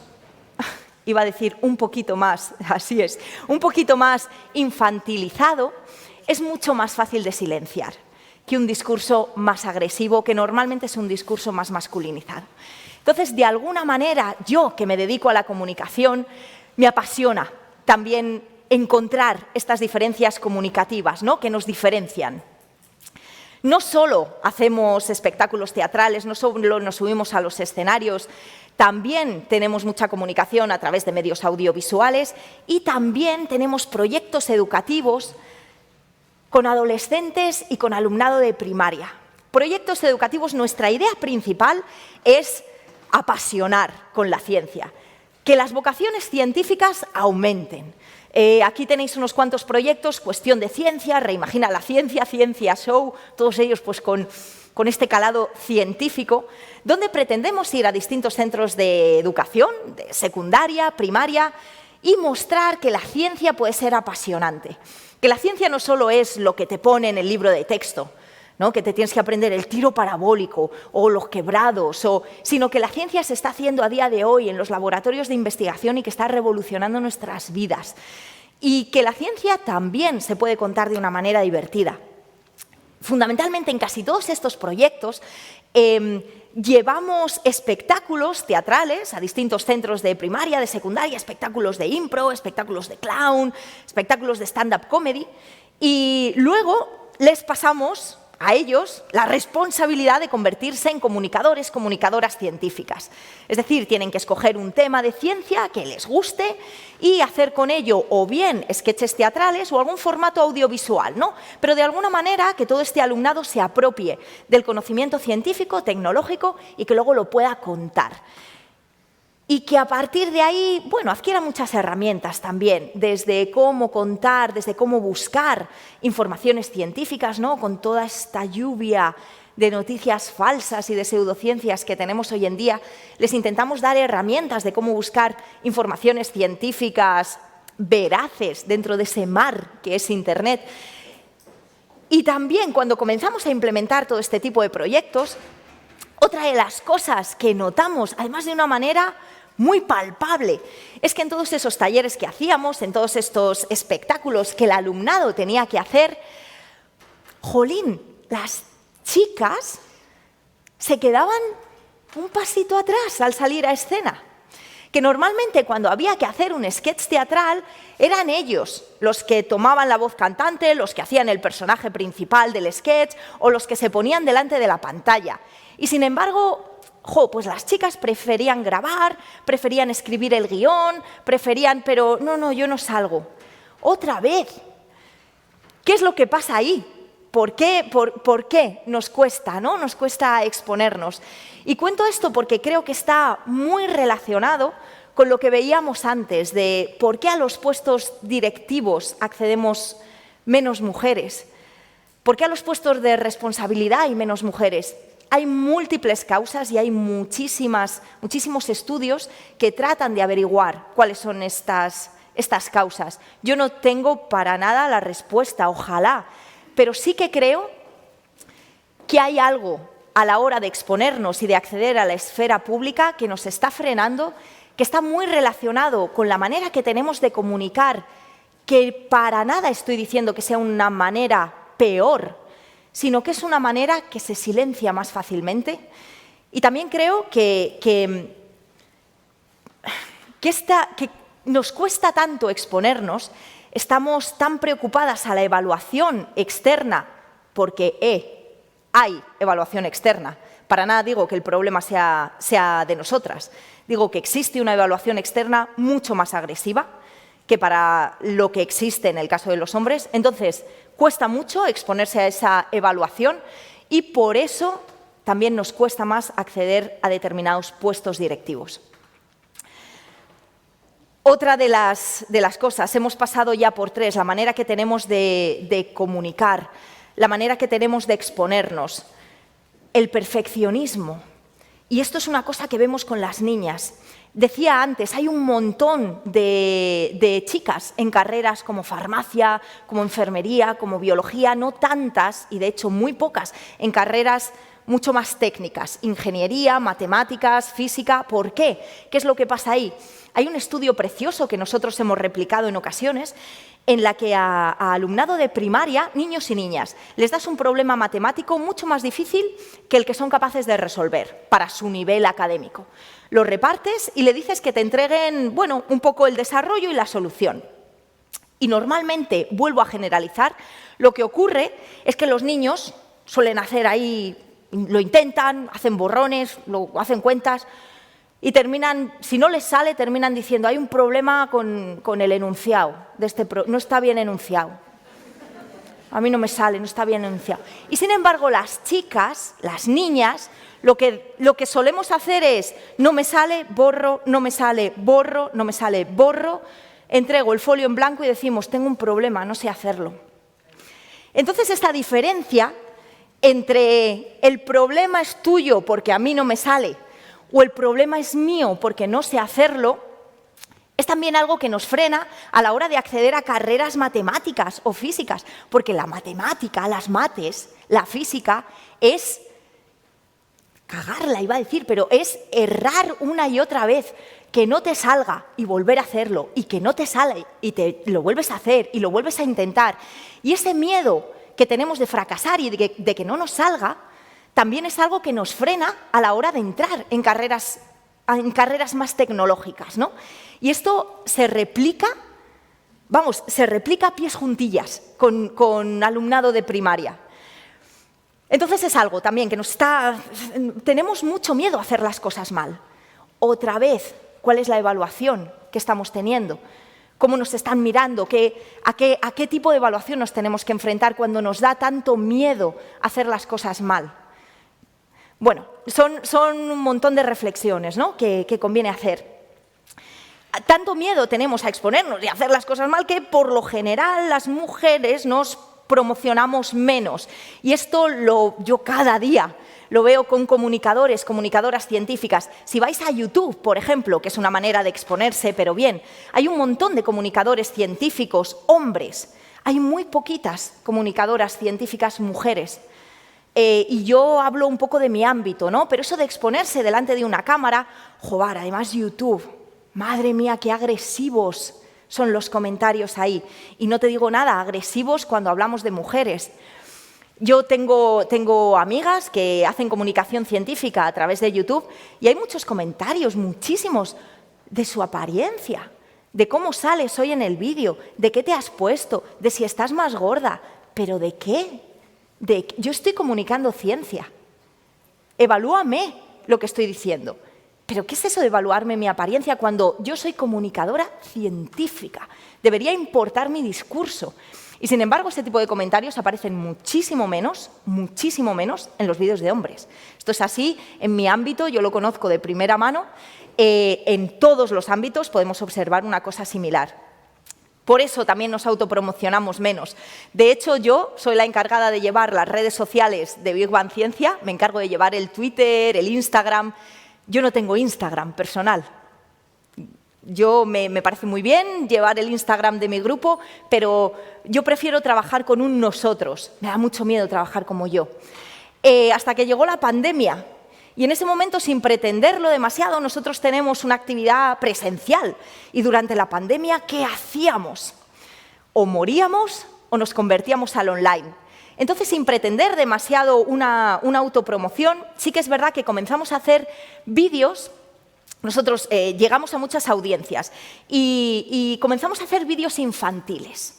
iba a decir un poquito más, así es, un poquito más infantilizado, es mucho más fácil de silenciar que un discurso más agresivo, que normalmente es un discurso más masculinizado. Entonces, de alguna manera, yo que me dedico a la comunicación, me apasiona también encontrar estas diferencias comunicativas, ¿no?, que nos diferencian. No solo hacemos espectáculos teatrales, no solo nos subimos a los escenarios, también tenemos mucha comunicación a través de medios audiovisuales y también tenemos proyectos educativos con adolescentes y con alumnado de primaria. Proyectos educativos, nuestra idea principal es apasionar con la ciencia, que las vocaciones científicas aumenten. Aquí tenéis unos cuantos proyectos, Cuestión de Ciencia, Reimagina la Ciencia, Ciencia Show, todos ellos pues con este calado científico, donde pretendemos ir a distintos centros de educación, de secundaria, primaria, y mostrar que la ciencia puede ser apasionante. Que la ciencia no solo es lo que te pone en el libro de texto, ¿no?, que te tienes que aprender el tiro parabólico o los quebrados, sino que la ciencia se está haciendo a día de hoy en los laboratorios de investigación y que está revolucionando nuestras vidas. Y que la ciencia también se puede contar de una manera divertida. Fundamentalmente, en casi todos estos proyectos llevamos espectáculos teatrales a distintos centros de primaria, de secundaria, espectáculos de impro, espectáculos de clown, espectáculos de stand-up comedy, y luego les pasamos a ellos la responsabilidad de convertirse en comunicadores, comunicadoras científicas. Es decir, tienen que escoger un tema de ciencia que les guste y hacer con ello o bien sketches teatrales o algún formato audiovisual, ¿no? Pero de alguna manera que todo este alumnado se apropie del conocimiento científico, tecnológico y que luego lo pueda contar. Y que a partir de ahí, bueno, adquiera muchas herramientas también, desde cómo contar, desde cómo buscar informaciones científicas, ¿no?, con toda esta lluvia de noticias falsas y de pseudociencias que tenemos hoy en día, les intentamos dar herramientas de cómo buscar informaciones científicas veraces dentro de ese mar que es Internet. Y también cuando comenzamos a implementar todo este tipo de proyectos, otra de las cosas que notamos, además de una manera muy palpable, es que en todos esos talleres que hacíamos, en todos estos espectáculos que el alumnado tenía que hacer, jolín, las chicas se quedaban un pasito atrás al salir a escena. Que normalmente cuando había que hacer un sketch teatral eran ellos los que tomaban la voz cantante, los que hacían el personaje principal del sketch o los que se ponían delante de la pantalla. Y sin embargo, pues las chicas preferían grabar, preferían escribir el guión, pero no, yo no salgo. Otra vez, ¿qué es lo que pasa ahí? ¿Por qué nos cuesta, ¿no? Nos cuesta exponernos? Y cuento esto porque creo que está muy relacionado con lo que veíamos antes de por qué a los puestos directivos accedemos menos mujeres, por qué a los puestos de responsabilidad hay menos mujeres. Hay múltiples causas y hay muchísimos estudios que tratan de averiguar cuáles son estas causas. Yo no tengo para nada la respuesta, ojalá, pero sí que creo que hay algo a la hora de exponernos y de acceder a la esfera pública que nos está frenando, que está muy relacionado con la manera que tenemos de comunicar, que para nada estoy diciendo que sea una manera peor, sino que es una manera que se silencia más fácilmente. Y también creo que nos cuesta tanto exponernos, estamos tan preocupadas a la evaluación externa, porque hay evaluación externa. Para nada digo que el problema sea de nosotras. Digo que existe una evaluación externa mucho más agresiva que para lo que existe en el caso de los hombres. Entonces, cuesta mucho exponerse a esa evaluación y por eso también nos cuesta más acceder a determinados puestos directivos. Otra de las cosas, hemos pasado ya por 3, la manera que tenemos de comunicar, la manera que tenemos de exponernos, el perfeccionismo. Y esto es una cosa que vemos con las niñas. Decía antes, hay un montón de chicas en carreras como farmacia, como enfermería, como biología, no tantas, y de hecho muy pocas, en carreras mucho más técnicas, ingeniería, matemáticas, física. ¿Por qué? ¿Qué es lo que pasa ahí? Hay un estudio precioso que nosotros hemos replicado en ocasiones, en la que a alumnado de primaria, niños y niñas, les das un problema matemático mucho más difícil que el que son capaces de resolver para su nivel académico. Lo repartes y le dices que te entreguen, bueno, un poco el desarrollo y la solución. Y normalmente, vuelvo a generalizar, lo que ocurre es que los niños suelen hacer ahí, lo intentan, hacen borrones, hacen cuentas, y terminan, si no les sale, terminan diciendo hay un problema con el enunciado, no está bien enunciado. A mí no me sale, no está bien enunciado. Y sin embargo, las chicas, las niñas, lo que solemos hacer es no me sale, borro, no me sale, borro, no me sale, borro, entrego el folio en blanco y decimos tengo un problema, no sé hacerlo. Entonces, esta diferencia entre el problema es tuyo porque a mí no me sale, o el problema es mío porque no sé hacerlo, es también algo que nos frena a la hora de acceder a carreras matemáticas o físicas, porque la matemática, las mates, la física, es cagarla, iba a decir, pero es errar una y otra vez, que no te salga y volver a hacerlo, y que no te sale y lo vuelves a hacer y lo vuelves a intentar. Y ese miedo que tenemos de fracasar y de que no nos salga, también es algo que nos frena a la hora de entrar en carreras más tecnológicas, ¿no? Y esto se replica a pies juntillas con alumnado de primaria. Entonces es algo también que tenemos mucho miedo a hacer las cosas mal. Otra vez, ¿cuál es la evaluación que estamos teniendo? ¿Cómo nos están mirando? ¿A qué tipo de evaluación nos tenemos que enfrentar cuando nos da tanto miedo hacer las cosas mal? Bueno, son un montón de reflexiones, ¿no?, que conviene hacer. Tanto miedo tenemos a exponernos y a hacer las cosas mal que, por lo general, las mujeres nos promocionamos menos. Y esto yo cada día lo veo con comunicadoras científicas. Si vais a YouTube, por ejemplo, que es una manera de exponerse, pero bien, hay un montón de comunicadores científicos hombres. Hay muy poquitas comunicadoras científicas mujeres. Y yo hablo un poco de mi ámbito, ¿no? Pero eso de exponerse delante de una cámara, joder, además YouTube, madre mía, qué agresivos son los comentarios ahí. Y no te digo nada, agresivos cuando hablamos de mujeres. Yo tengo amigas que hacen comunicación científica a través de YouTube y hay muchos comentarios, muchísimos, de su apariencia, de cómo sales hoy en el vídeo, de qué te has puesto, de si estás más gorda, pero ¿de qué? Yo estoy comunicando ciencia. Evalúame lo que estoy diciendo. ¿Pero qué es eso de evaluarme mi apariencia cuando yo soy comunicadora científica? Debería importar mi discurso. Y sin embargo, este tipo de comentarios aparecen muchísimo menos en los vídeos de hombres. Esto es así en mi ámbito, yo lo conozco de primera mano. En todos los ámbitos podemos observar una cosa similar. Por eso también nos autopromocionamos menos. De hecho, yo soy la encargada de llevar las redes sociales de Big Bang Ciencia, me encargo de llevar el Twitter, el Instagram. Yo no tengo Instagram personal. Me parece muy bien llevar el Instagram de mi grupo, pero yo prefiero trabajar con un nosotros. Me da mucho miedo trabajar como yo. Hasta que llegó la pandemia. Y en ese momento, sin pretenderlo demasiado, nosotros tenemos una actividad presencial. Y durante la pandemia, ¿qué hacíamos? O moríamos o nos convertíamos al online. Entonces, sin pretender demasiado una autopromoción, sí que es verdad que comenzamos a hacer vídeos. Nosotros llegamos a muchas audiencias y comenzamos a hacer vídeos infantiles.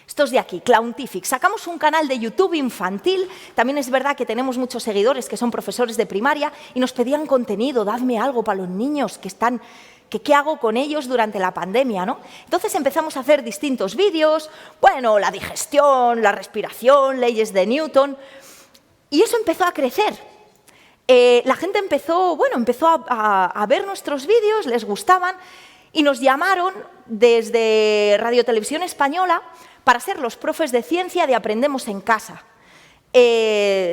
Estos de aquí, Clowntific. Sacamos un canal de YouTube infantil. También es verdad que tenemos muchos seguidores que son profesores de primaria y nos pedían contenido, dadme algo para los niños que están... ¿Qué hago con ellos durante la pandemia, ¿no? Entonces empezamos a hacer distintos vídeos, bueno, la digestión, la respiración, leyes de Newton, y eso empezó a crecer. La gente empezó a ver nuestros vídeos, les gustaban, y nos llamaron desde Radio Televisión Española para ser los profes de ciencia de Aprendemos en Casa.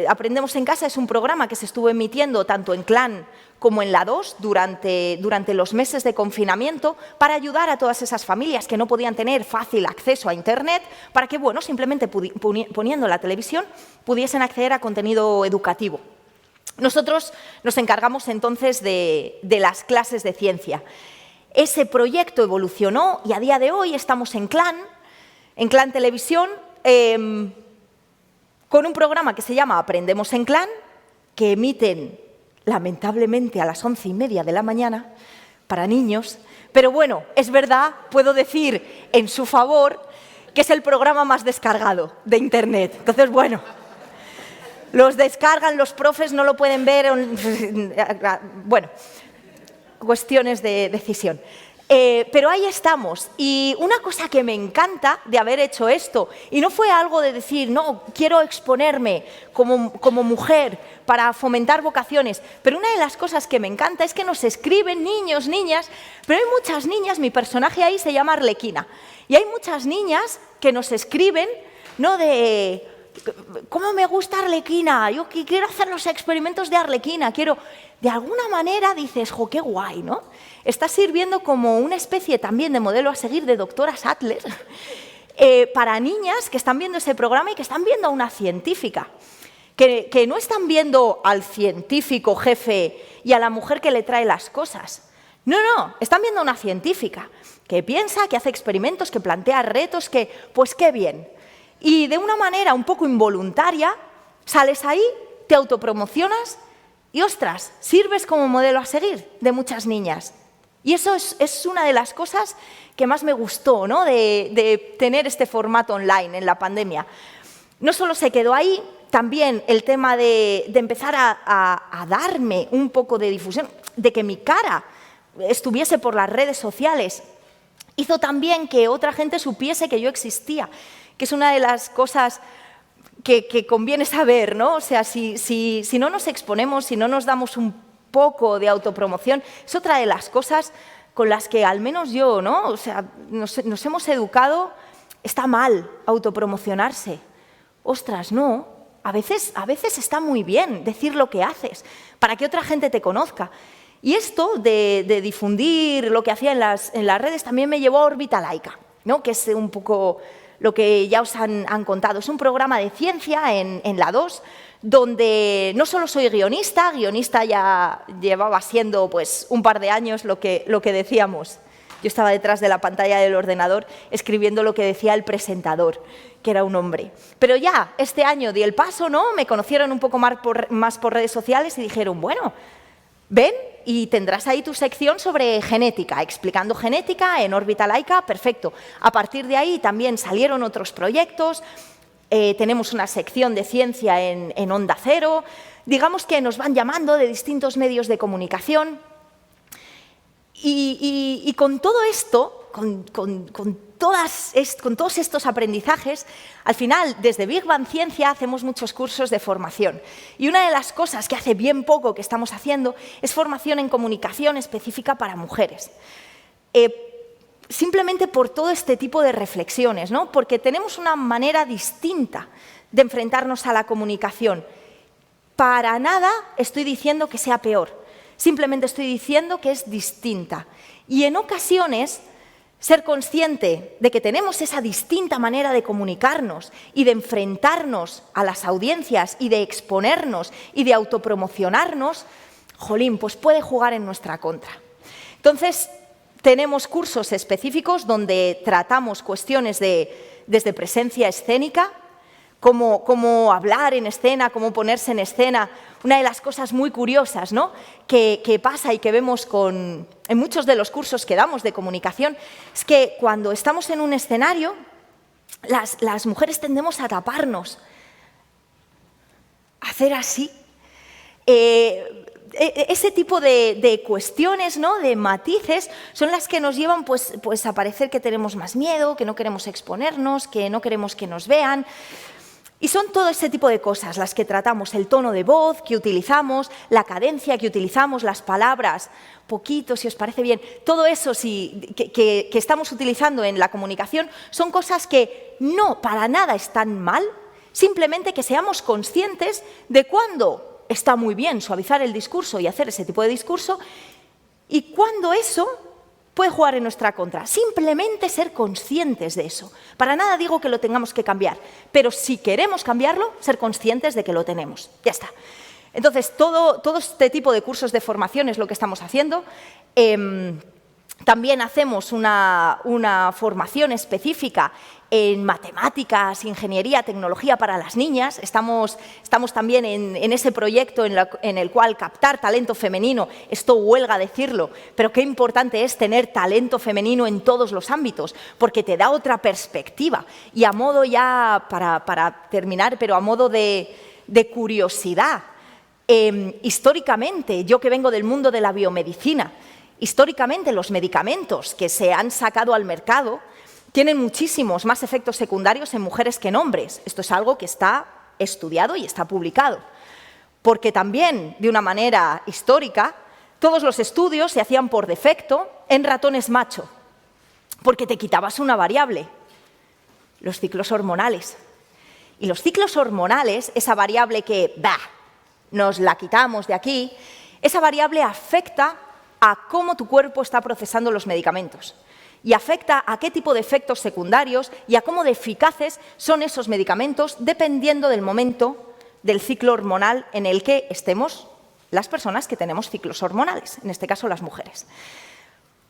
Aprendemos en Casa es un programa que se estuvo emitiendo tanto en CLAN como en la 2 durante los meses de confinamiento para ayudar a todas esas familias que no podían tener fácil acceso a Internet para que, bueno, simplemente poniendo la televisión pudiesen acceder a contenido educativo. Nosotros nos encargamos entonces de las clases de ciencia. Ese proyecto evolucionó y a día de hoy estamos en CLAN Televisión, con un programa que se llama Aprendemos en CLAN, que emiten lamentablemente a las 11:30 de la mañana para niños. Pero bueno, es verdad, puedo decir en su favor que es el programa más descargado de Internet. Entonces, bueno, los descargan, los profes no lo pueden ver. Bueno, cuestiones de decisión. Pero ahí estamos. Y una cosa que me encanta de haber hecho esto, y no fue algo de decir, no, quiero exponerme como mujer para fomentar vocaciones, pero una de las cosas que me encanta es que nos escriben niños, niñas, pero hay muchas niñas, mi personaje ahí se llama Arlequina, y hay muchas niñas que nos escriben, ¿no?, de... ¿Cómo me gusta Arlequina? Yo quiero hacer los experimentos de Arlequina, quiero... De alguna manera dices, jo, qué guay, ¿no? Está sirviendo como una especie también de modelo a seguir de doctora Sattler para niñas que están viendo ese programa y que están viendo a una científica, que no están viendo al científico jefe y a la mujer que le trae las cosas. No, están viendo a una científica que piensa, que hace experimentos, que plantea retos, que, pues qué bien. Y de una manera un poco involuntaria, sales ahí, te autopromocionas y, ostras, sirves como modelo a seguir de muchas niñas. Y eso es una de las cosas que más me gustó, ¿no?, de tener este formato online en la pandemia. No solo se quedó ahí, también el tema de empezar a darme un poco de difusión, de que mi cara estuviese por las redes sociales, hizo también que otra gente supiese que yo existía, que es una de las cosas que conviene saber, ¿no? O sea, si no nos exponemos, si no nos damos un poco de autopromoción, es otra de las cosas con las que al menos yo, ¿no? O sea, nos hemos educado, está mal autopromocionarse. Ostras, no, a veces está muy bien decir lo que haces para que otra gente te conozca. Y esto de difundir lo que hacía en las redes también me llevó a Órbita Laica, ¿no?, que es un poco lo que ya os han contado. Es un programa de ciencia en la 2, donde no solo soy guionista ya llevaba siendo pues un par de años lo que decíamos. Yo estaba detrás de la pantalla del ordenador escribiendo lo que decía el presentador, que era un hombre. Pero ya este año di el paso, ¿no? Me conocieron un poco más por redes sociales y dijeron, bueno, ven y tendrás ahí tu sección sobre genética, explicando genética en Órbita Laica, perfecto. A partir de ahí también salieron otros proyectos. tenemos una sección de ciencia en Onda Cero, digamos que nos van llamando de distintos medios de comunicación. Y con todo esto, con todos estos aprendizajes, al final, desde Big Bang Ciencia hacemos muchos cursos de formación. Y una de las cosas que hace bien poco que estamos haciendo es formación en comunicación específica para mujeres. Simplemente por todo este tipo de reflexiones, ¿no? Porque tenemos una manera distinta de enfrentarnos a la comunicación. Para nada estoy diciendo que sea peor. Simplemente estoy diciendo que es distinta. Y en ocasiones, ser consciente de que tenemos esa distinta manera de comunicarnos y de enfrentarnos a las audiencias y de exponernos y de autopromocionarnos, jolín, pues puede jugar en nuestra contra. Entonces, tenemos cursos específicos donde tratamos cuestiones desde presencia escénica, cómo hablar en escena, cómo ponerse en escena. Una de las cosas muy curiosas, ¿no?, que pasa y que vemos en muchos de los cursos que damos de comunicación es que cuando estamos en un escenario, las mujeres tendemos a taparnos, a hacer así. Ese tipo de cuestiones, ¿no?, de matices, son las que nos llevan pues a parecer que tenemos más miedo, que no queremos exponernos, que no queremos que nos vean. Y son todo ese tipo de cosas las que tratamos, el tono de voz que utilizamos, la cadencia que utilizamos, las palabras, poquito, si os parece bien, todo eso que estamos utilizando en la comunicación son cosas que no para nada están mal, simplemente que seamos conscientes de cuándo está muy bien suavizar el discurso y hacer ese tipo de discurso y cuándo eso puede jugar en nuestra contra. Simplemente ser conscientes de eso. Para nada digo que lo tengamos que cambiar, pero si queremos cambiarlo, ser conscientes de que lo tenemos. Ya está. Entonces, todo este tipo de cursos de formación es lo que estamos haciendo. También hacemos una formación específica en matemáticas, ingeniería, tecnología para las niñas. Estamos también en ese proyecto en el cual captar talento femenino, esto huelga decirlo, pero qué importante es tener talento femenino en todos los ámbitos, porque te da otra perspectiva. Y a modo ya, para terminar, pero a modo de curiosidad, históricamente, yo que vengo del mundo de la biomedicina, históricamente los medicamentos que se han sacado al mercado tienen muchísimos más efectos secundarios en mujeres que en hombres. Esto es algo que está estudiado y está publicado. Porque también, de una manera histórica, todos los estudios se hacían por defecto en ratones macho, porque te quitabas una variable, los ciclos hormonales. Y los ciclos hormonales, esa variable que, nos la quitamos de aquí, esa variable afecta a cómo tu cuerpo está procesando los medicamentos y afecta a qué tipo de efectos secundarios y a cómo de eficaces son esos medicamentos dependiendo del momento del ciclo hormonal en el que estemos las personas que tenemos ciclos hormonales, en este caso las mujeres.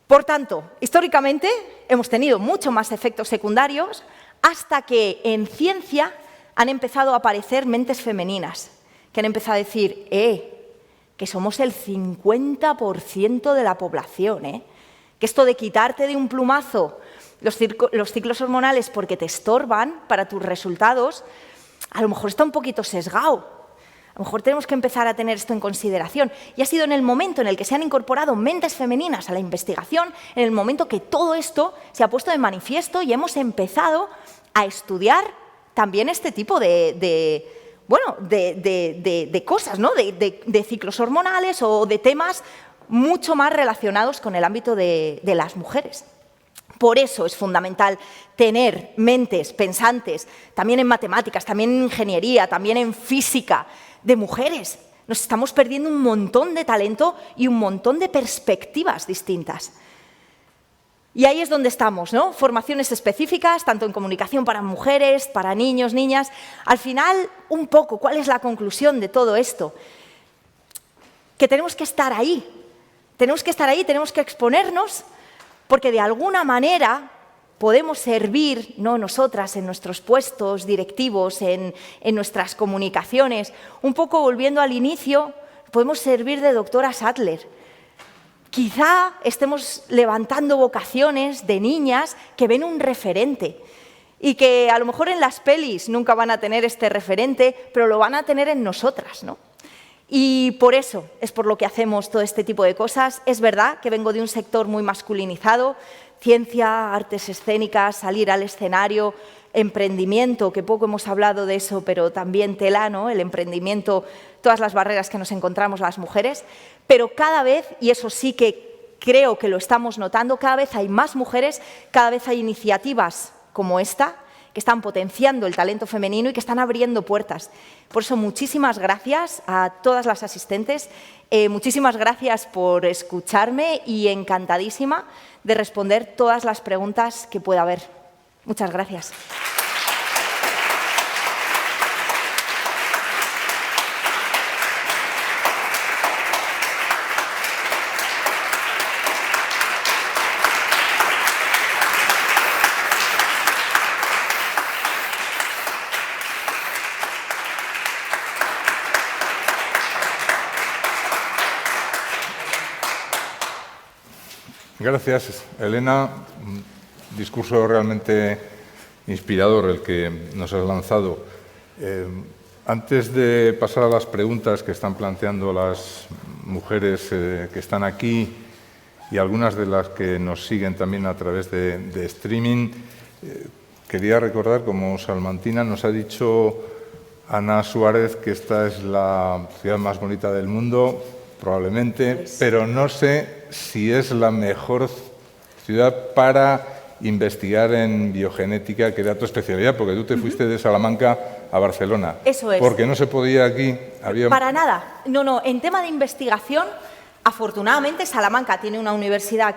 Por tanto, históricamente hemos tenido mucho más efectos secundarios hasta que en ciencia han empezado a aparecer mentes femeninas que han empezado a decir, que somos el 50% de la población, que esto de quitarte de un plumazo los ciclos hormonales porque te estorban para tus resultados, a lo mejor está un poquito sesgado. A lo mejor tenemos que empezar a tener esto en consideración. Y ha sido en el momento en el que se han incorporado mentes femeninas a la investigación, en el momento que todo esto se ha puesto de manifiesto y hemos empezado a estudiar también este tipo de cosas, ¿no? de ciclos hormonales o de temas mucho más relacionados con el ámbito de las mujeres. Por eso es fundamental tener mentes pensantes, también en matemáticas, también en ingeniería, también en física, de mujeres. Nos estamos perdiendo un montón de talento y un montón de perspectivas distintas. Y ahí es donde estamos, ¿no? Formaciones específicas, tanto en comunicación para mujeres, para niños, niñas. Al final, un poco, ¿cuál es la conclusión de todo esto? Que tenemos que estar ahí. Tenemos que estar ahí, tenemos que exponernos, porque de alguna manera podemos servir, no nosotras, en nuestros puestos directivos, en nuestras comunicaciones. Un poco volviendo al inicio, podemos servir de doctora Sattler. Quizá estemos levantando vocaciones de niñas que ven un referente y que a lo mejor en las pelis nunca van a tener este referente, pero lo van a tener en nosotras, ¿no? Y por eso es por lo que hacemos todo este tipo de cosas. Es verdad que vengo de un sector muy masculinizado, ciencia, artes escénicas, salir al escenario, emprendimiento, que poco hemos hablado de eso, pero también tela, ¿no? El emprendimiento, todas las barreras que nos encontramos las mujeres, pero cada vez, y eso sí que creo que lo estamos notando, cada vez hay más mujeres, cada vez hay iniciativas como esta, que están potenciando el talento femenino y que están abriendo puertas. Por eso, muchísimas gracias a todas las asistentes, muchísimas gracias por escucharme y encantadísima de responder todas las preguntas que pueda haber. Muchas gracias. Gracias, Elena. Un discurso realmente inspirador el que nos has lanzado. Antes de pasar a las preguntas que están planteando las mujeres que están aquí y algunas de las que nos siguen también a través de streaming, quería recordar, como salmantina nos ha dicho Ana Suárez, que esta es la ciudad más bonita del mundo, probablemente, pero no sé si es la mejor ciudad para investigar en biogenética, que era tu especialidad, porque tú te fuiste de Salamanca a Barcelona. Eso es. Porque no se podía aquí. Para nada. No, en tema de investigación, afortunadamente Salamanca tiene una universidad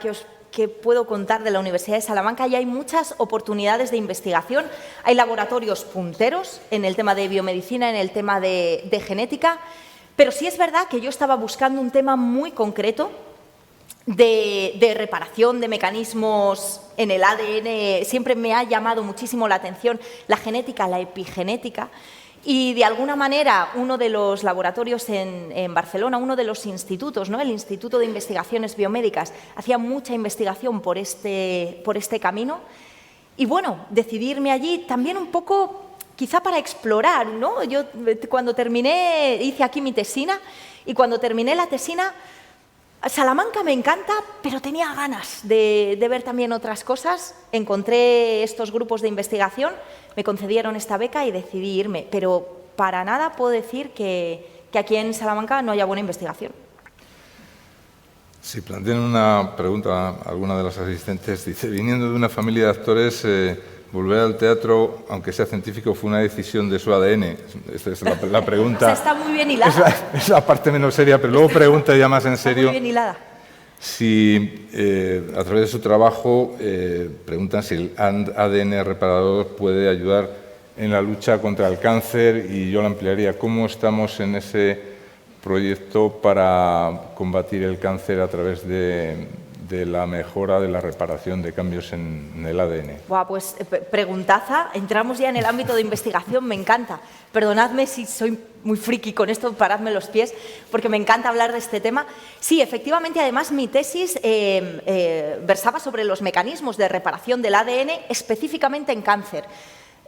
que puedo contar de la Universidad de Salamanca y hay muchas oportunidades de investigación. Hay laboratorios punteros en el tema de biomedicina, en el tema de genética, pero sí es verdad que yo estaba buscando un tema muy concreto de reparación de mecanismos en el ADN. Siempre me ha llamado muchísimo la atención la genética, la epigenética, y de alguna manera uno de los laboratorios en Barcelona, uno de los institutos, ¿no? El Instituto de Investigaciones Biomédicas, hacía mucha investigación por este camino y bueno, decidí irme allí también un poco quizá para explorar, ¿no? Yo cuando terminé, hice aquí mi tesina y cuando terminé la tesina, Salamanca me encanta, pero tenía ganas de ver también otras cosas. Encontré estos grupos de investigación, me concedieron esta beca y decidí irme. Pero para nada puedo decir que aquí en Salamanca no haya buena investigación. Si plantean una pregunta a alguna de las asistentes, dice, viniendo de una familia de actores, volver al teatro, aunque sea científico, fue una decisión de su ADN. Esta es la pregunta. O sea, está muy bien hilada. Es la parte menos seria, pero luego pregunta ya más en serio. Está muy bien hilada. Si a través de su trabajo preguntan si el ADN reparador puede ayudar en la lucha contra el cáncer, y yo la ampliaría. ¿Cómo estamos en ese proyecto para combatir el cáncer a través de la mejora, de la reparación de cambios en el ADN? Pues preguntaza, entramos ya en el ámbito de investigación, me encanta. Perdonadme si soy muy friki con esto, paradme los pies, porque me encanta hablar de este tema. Sí, efectivamente, además mi tesis versaba sobre los mecanismos de reparación del ADN específicamente en cáncer.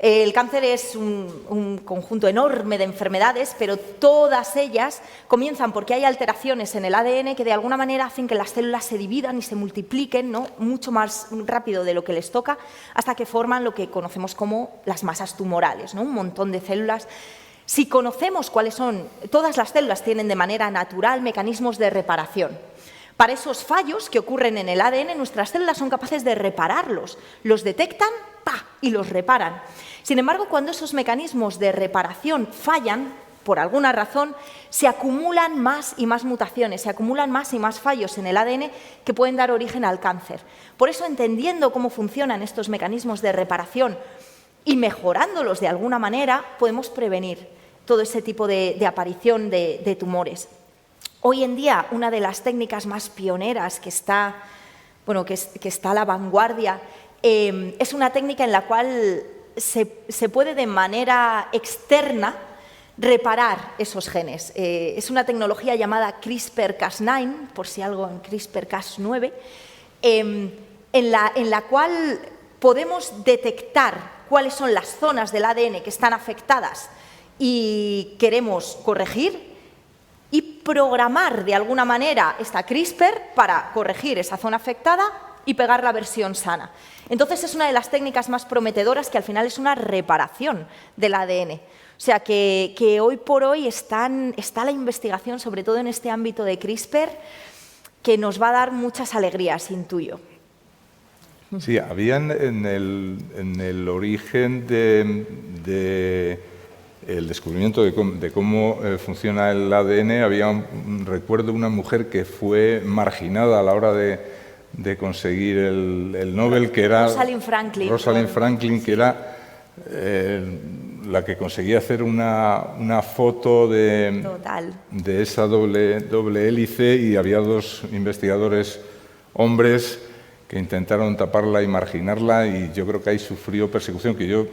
El cáncer es un conjunto enorme de enfermedades, pero todas ellas comienzan porque hay alteraciones en el ADN que de alguna manera hacen que las células se dividan y se multipliquen, ¿no? Mucho más rápido de lo que les toca, hasta que forman lo que conocemos como las masas tumorales, ¿no? Un montón de células. Si conocemos cuáles son, todas las células tienen de manera natural mecanismos de reparación. Para esos fallos que ocurren en el ADN, nuestras células son capaces de repararlos, los detectan y los reparan. Sin embargo, cuando esos mecanismos de reparación fallan, por alguna razón, se acumulan más y más mutaciones, se acumulan más y más fallos en el ADN que pueden dar origen al cáncer. Por eso, entendiendo cómo funcionan estos mecanismos de reparación y mejorándolos de alguna manera, podemos prevenir todo ese tipo de aparición de tumores. Hoy en día, una de las técnicas más pioneras que está a la vanguardia es una técnica en la cual se puede de manera externa reparar esos genes. Es una tecnología llamada CRISPR-Cas9, por si algo en CRISPR-Cas9, en la cual podemos detectar cuáles son las zonas del ADN que están afectadas y queremos corregir, y programar de alguna manera esta CRISPR para corregir esa zona afectada y pegar la versión sana. Entonces es una de las técnicas más prometedoras, que al final es una reparación del ADN. O sea que hoy por hoy está la investigación, sobre todo en este ámbito de CRISPR, que nos va a dar muchas alegrías, intuyo. Sí, habían en el origen el descubrimiento de cómo funciona el ADN, había recuerdo de una mujer que fue marginada a la hora de conseguir el Nobel, que era Rosalind Franklin. Rosalind Franklin, que era la que conseguía hacer una foto de esa doble hélice, y había dos investigadores hombres que intentaron taparla y marginarla, y yo creo que ahí sufrió persecución, que yo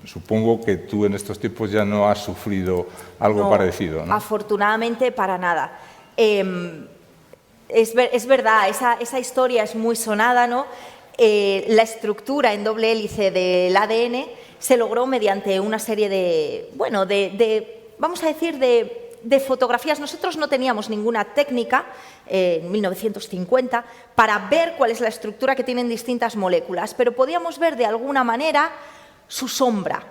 supongo que tú en estos tiempos ya no has sufrido algo parecido, ¿no? Afortunadamente, para nada. Es verdad, esa historia es muy sonada, ¿no? La estructura en doble hélice del ADN se logró mediante una serie de fotografías. Nosotros no teníamos ninguna técnica en 1950 para ver cuál es la estructura que tienen distintas moléculas, pero podíamos ver de alguna manera su sombra,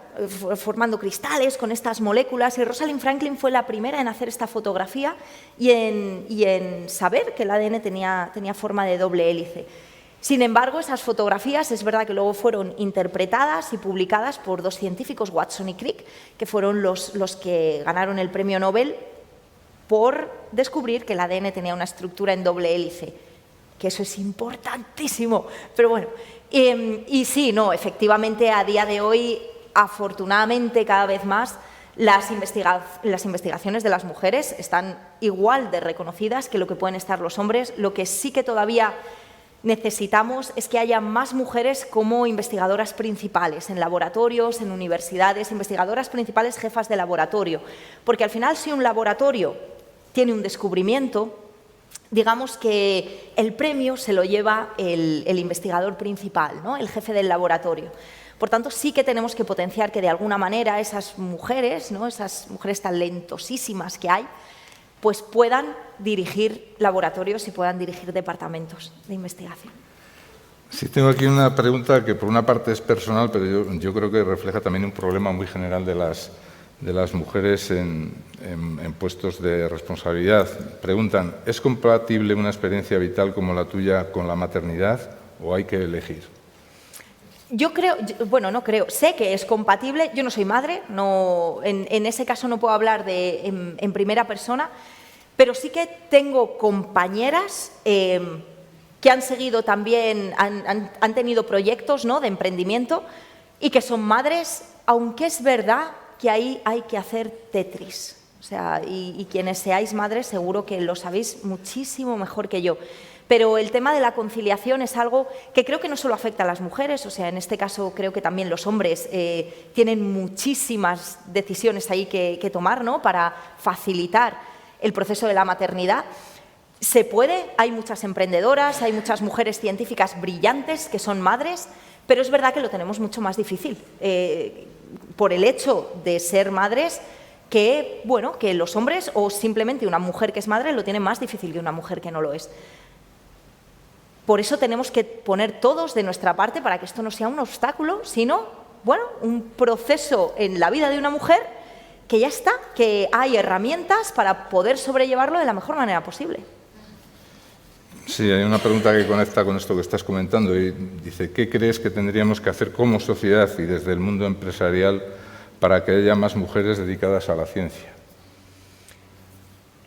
formando cristales con estas moléculas, y Rosalind Franklin fue la primera en hacer esta fotografía y en saber que el ADN tenía forma de doble hélice. Sin embargo, esas fotografías es verdad que luego fueron interpretadas y publicadas por dos científicos, Watson y Crick, que fueron los que ganaron el premio Nobel por descubrir que el ADN tenía una estructura en doble hélice, que eso es importantísimo. Pero bueno, y sí, no, efectivamente, a día de hoy, afortunadamente, cada vez más, las investigaciones de las mujeres están igual de reconocidas que lo que pueden estar los hombres. Lo que sí que todavía necesitamos es que haya más mujeres como investigadoras principales en laboratorios, en universidades, investigadoras principales, jefas de laboratorio, porque al final, si un laboratorio tiene un descubrimiento, digamos que el premio se lo lleva el investigador principal, ¿no? El jefe del laboratorio. Por tanto, sí que tenemos que potenciar que de alguna manera esas mujeres, ¿no? Esas mujeres talentosísimas que hay, pues puedan dirigir laboratorios y puedan dirigir departamentos de investigación. Sí, tengo aquí una pregunta que por una parte es personal, pero yo creo que refleja también un problema muy general de las mujeres en puestos de responsabilidad. Preguntan, ¿es compatible una experiencia vital como la tuya con la maternidad o hay que elegir? Yo creo, sé que es compatible. Yo no soy madre, en ese caso no puedo hablar en primera persona, pero sí que tengo compañeras que han seguido también, han tenido proyectos, ¿no?, de emprendimiento y que son madres, aunque es verdad que ahí hay que hacer Tetris. O sea, y quienes seáis madres seguro que lo sabéis muchísimo mejor que yo. Pero el tema de la conciliación es algo que creo que no solo afecta a las mujeres, o sea, en este caso creo que también los hombres tienen muchísimas decisiones ahí que tomar, ¿no?, para facilitar el proceso de la maternidad. Se puede, hay muchas emprendedoras, hay muchas mujeres científicas brillantes que son madres, pero es verdad que lo tenemos mucho más difícil por el hecho de ser madres que los hombres, o simplemente una mujer que es madre lo tiene más difícil que una mujer que no lo es. Por eso tenemos que poner todos de nuestra parte para que esto no sea un obstáculo, sino, un proceso en la vida de una mujer que ya está, que hay herramientas para poder sobrellevarlo de la mejor manera posible. Sí, hay una pregunta que conecta con esto que estás comentando y dice, ¿qué crees que tendríamos que hacer como sociedad y desde el mundo empresarial para que haya más mujeres dedicadas a la ciencia?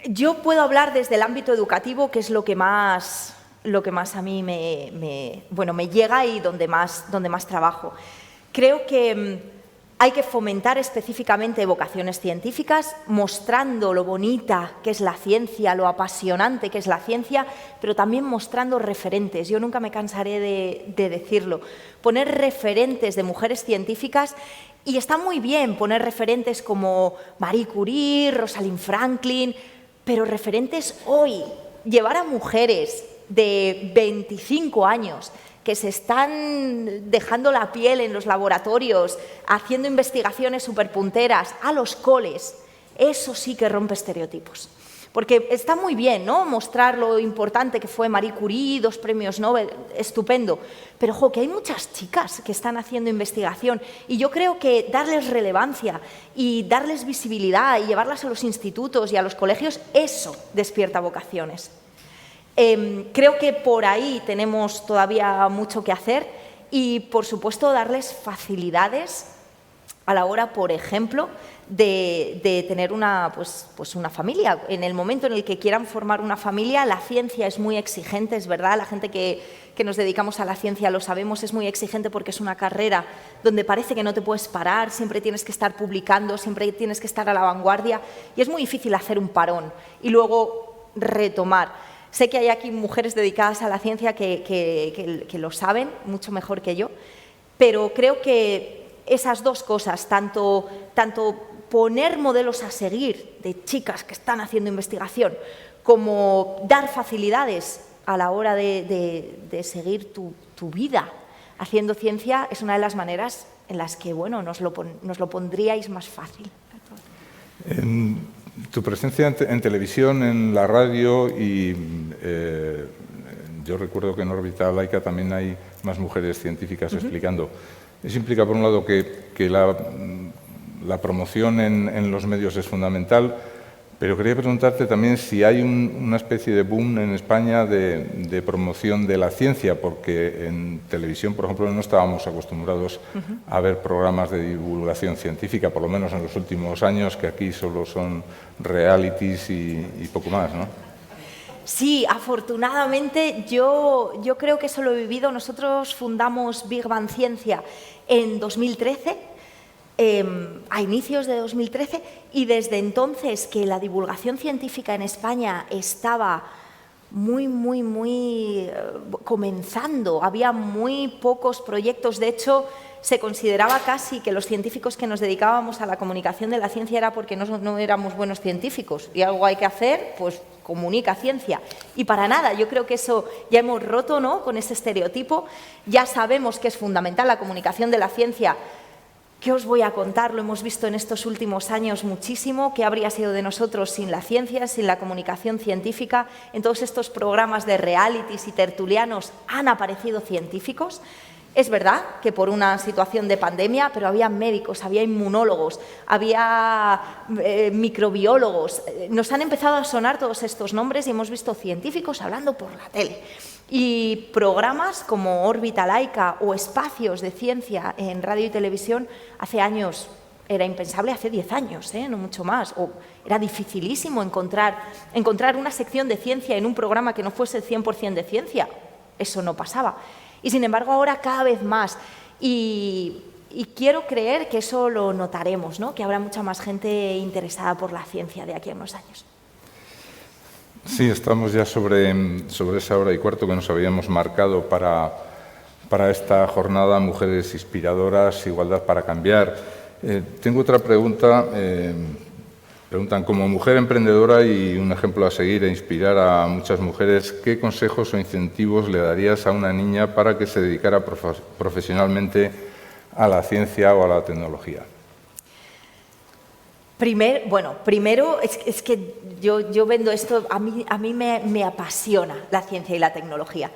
Yo puedo hablar desde el ámbito educativo, que es lo que más a mí me llega y donde más trabajo. Creo que hay que fomentar específicamente vocaciones científicas, mostrando lo bonita que es la ciencia, lo apasionante que es la ciencia, pero también mostrando referentes. Yo nunca me cansaré de decirlo. Poner referentes de mujeres científicas, y está muy bien poner referentes como Marie Curie, Rosalind Franklin, pero referentes hoy, llevar a mujeres de 25 años que se están dejando la piel en los laboratorios, haciendo investigaciones superpunteras, a los coles, eso sí que rompe estereotipos. Porque está muy bien, ¿no?, mostrar lo importante que fue Marie Curie, 2 premios Nobel, estupendo. Pero, ojo, que hay muchas chicas que están haciendo investigación y yo creo que darles relevancia y darles visibilidad y llevarlas a los institutos y a los colegios, eso despierta vocaciones. Creo que por ahí tenemos todavía mucho que hacer y, por supuesto, darles facilidades a la hora, por ejemplo, de tener una familia. En el momento en el que quieran formar una familia, la ciencia es muy exigente, es verdad, la gente que nos dedicamos a la ciencia lo sabemos, es muy exigente porque es una carrera donde parece que no te puedes parar, siempre tienes que estar publicando, siempre tienes que estar a la vanguardia y es muy difícil hacer un parón y luego retomar. Sé que hay aquí mujeres dedicadas a la ciencia que lo saben mucho mejor que yo, pero creo que esas dos cosas, tanto poner modelos a seguir de chicas que están haciendo investigación, como dar facilidades a la hora de seguir tu vida haciendo ciencia, es una de las maneras en las que, bueno, nos lo pondríais más fácil. Tu presencia en televisión, en la radio y yo recuerdo que en órbita laica también hay más mujeres científicas explicando. Eso implica, por un lado, que la promoción en los medios es fundamental, pero quería preguntarte también si hay una especie de boom en España de promoción de la ciencia, porque en televisión, por ejemplo, no estábamos acostumbrados a ver programas de divulgación científica, por lo menos en los últimos años, que aquí solo son realities y poco más, ¿no? Sí, afortunadamente yo creo que eso lo he vivido. Nosotros fundamos Big Bang Ciencia en 2013, a inicios de 2013, y desde entonces que la divulgación científica en España estaba muy comenzando, había muy pocos proyectos. De hecho, se consideraba casi que los científicos que nos dedicábamos a la comunicación de la ciencia era porque no éramos buenos científicos y algo hay que hacer, pues comunica ciencia. Y para nada, yo creo que eso ya hemos roto, ¿no?, con ese estereotipo. Ya sabemos que es fundamental la comunicación de la ciencia. ¿Qué os voy a contar? Lo hemos visto en estos últimos años muchísimo. ¿Qué habría sido de nosotros sin la ciencia, sin la comunicación científica? En todos estos programas de realities y tertulianos han aparecido científicos. Es verdad que por una situación de pandemia, pero había médicos, había inmunólogos, había microbiólogos. Nos han empezado a sonar todos estos nombres y hemos visto científicos hablando por la tele. Y programas como Órbita Laica o espacios de ciencia en radio y televisión hace años era impensable, hace 10 años, no mucho más. O era dificilísimo encontrar una sección de ciencia en un programa que no fuese 100% de ciencia. Eso no pasaba. Y sin embargo ahora cada vez más. Y quiero creer que eso lo notaremos, ¿no?, que habrá mucha más gente interesada por la ciencia de aquí a unos años. Sí, estamos ya sobre esa hora y cuarto que nos habíamos marcado para esta jornada Mujeres Inspiradoras, Igualdad para Cambiar. Tengo otra pregunta. Preguntan, como mujer emprendedora y un ejemplo a seguir e inspirar a muchas mujeres, ¿qué consejos o incentivos le darías a una niña para que se dedicara profesionalmente a la ciencia o a la tecnología? Primero es que yo vendo esto, a mí me apasiona la ciencia y la tecnología.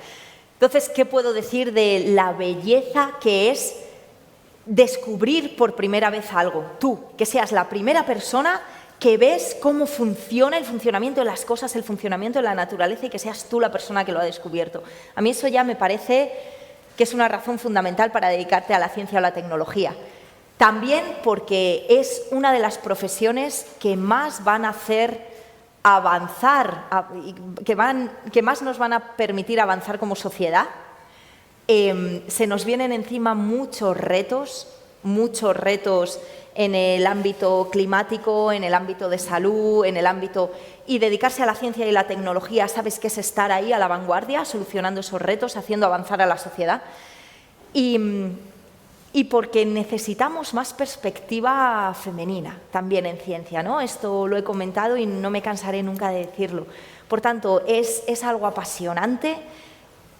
Entonces, ¿qué puedo decir de la belleza que es descubrir por primera vez algo? Tú, que seas la primera persona que ves cómo funciona el funcionamiento de las cosas, el funcionamiento de la naturaleza, y que seas tú la persona que lo ha descubierto. A mí eso ya me parece que es una razón fundamental para dedicarte a la ciencia o la tecnología. También porque es una de las profesiones que más van a hacer avanzar, que más nos van a permitir avanzar como sociedad. Se nos vienen encima muchos retos en el ámbito climático, en el ámbito de salud, y dedicarse a la ciencia y la tecnología, sabes que es estar ahí a la vanguardia, solucionando esos retos, haciendo avanzar a la sociedad. Y porque necesitamos más perspectiva femenina también en ciencia, ¿no? Esto lo he comentado y no me cansaré nunca de decirlo. Por tanto, es algo apasionante.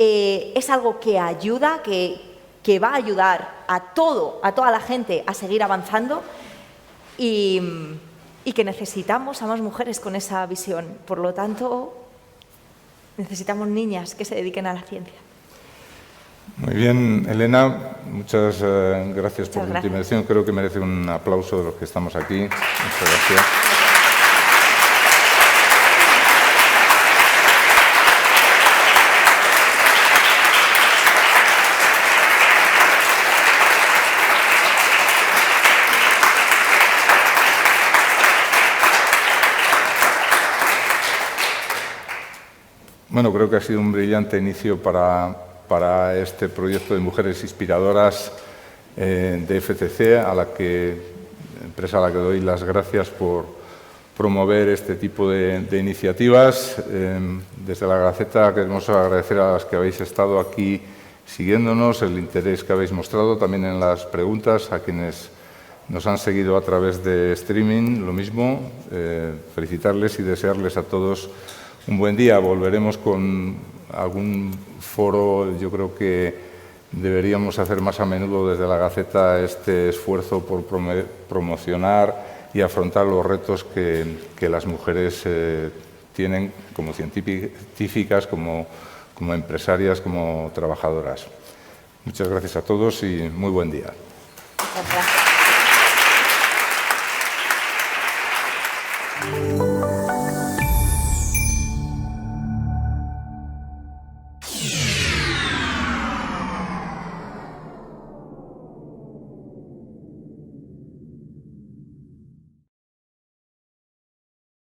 es algo que ayuda, que va a ayudar a toda la gente a seguir avanzando y que necesitamos a más mujeres con esa visión. Por lo tanto, necesitamos niñas que se dediquen a la ciencia. Muy bien, Elena, muchas gracias por tu intervención. Creo que merece un aplauso de los que estamos aquí. Muchas gracias. Bueno, creo que ha sido un brillante inicio para este proyecto de Mujeres Inspiradoras de FCC, empresa a la que doy las gracias por promover este tipo de iniciativas. Desde la Gaceta queremos agradecer a las que habéis estado aquí siguiéndonos, el interés que habéis mostrado, también en las preguntas, a quienes nos han seguido a través de streaming, lo mismo. Felicitarles y desearles a todos un buen día. Volveremos con algún foro. Yo creo que deberíamos hacer más a menudo desde la Gaceta este esfuerzo por promocionar y afrontar los retos que las mujeres tienen como científicas, como empresarias, como trabajadoras. Muchas gracias a todos y muy buen día. Muchas gracias.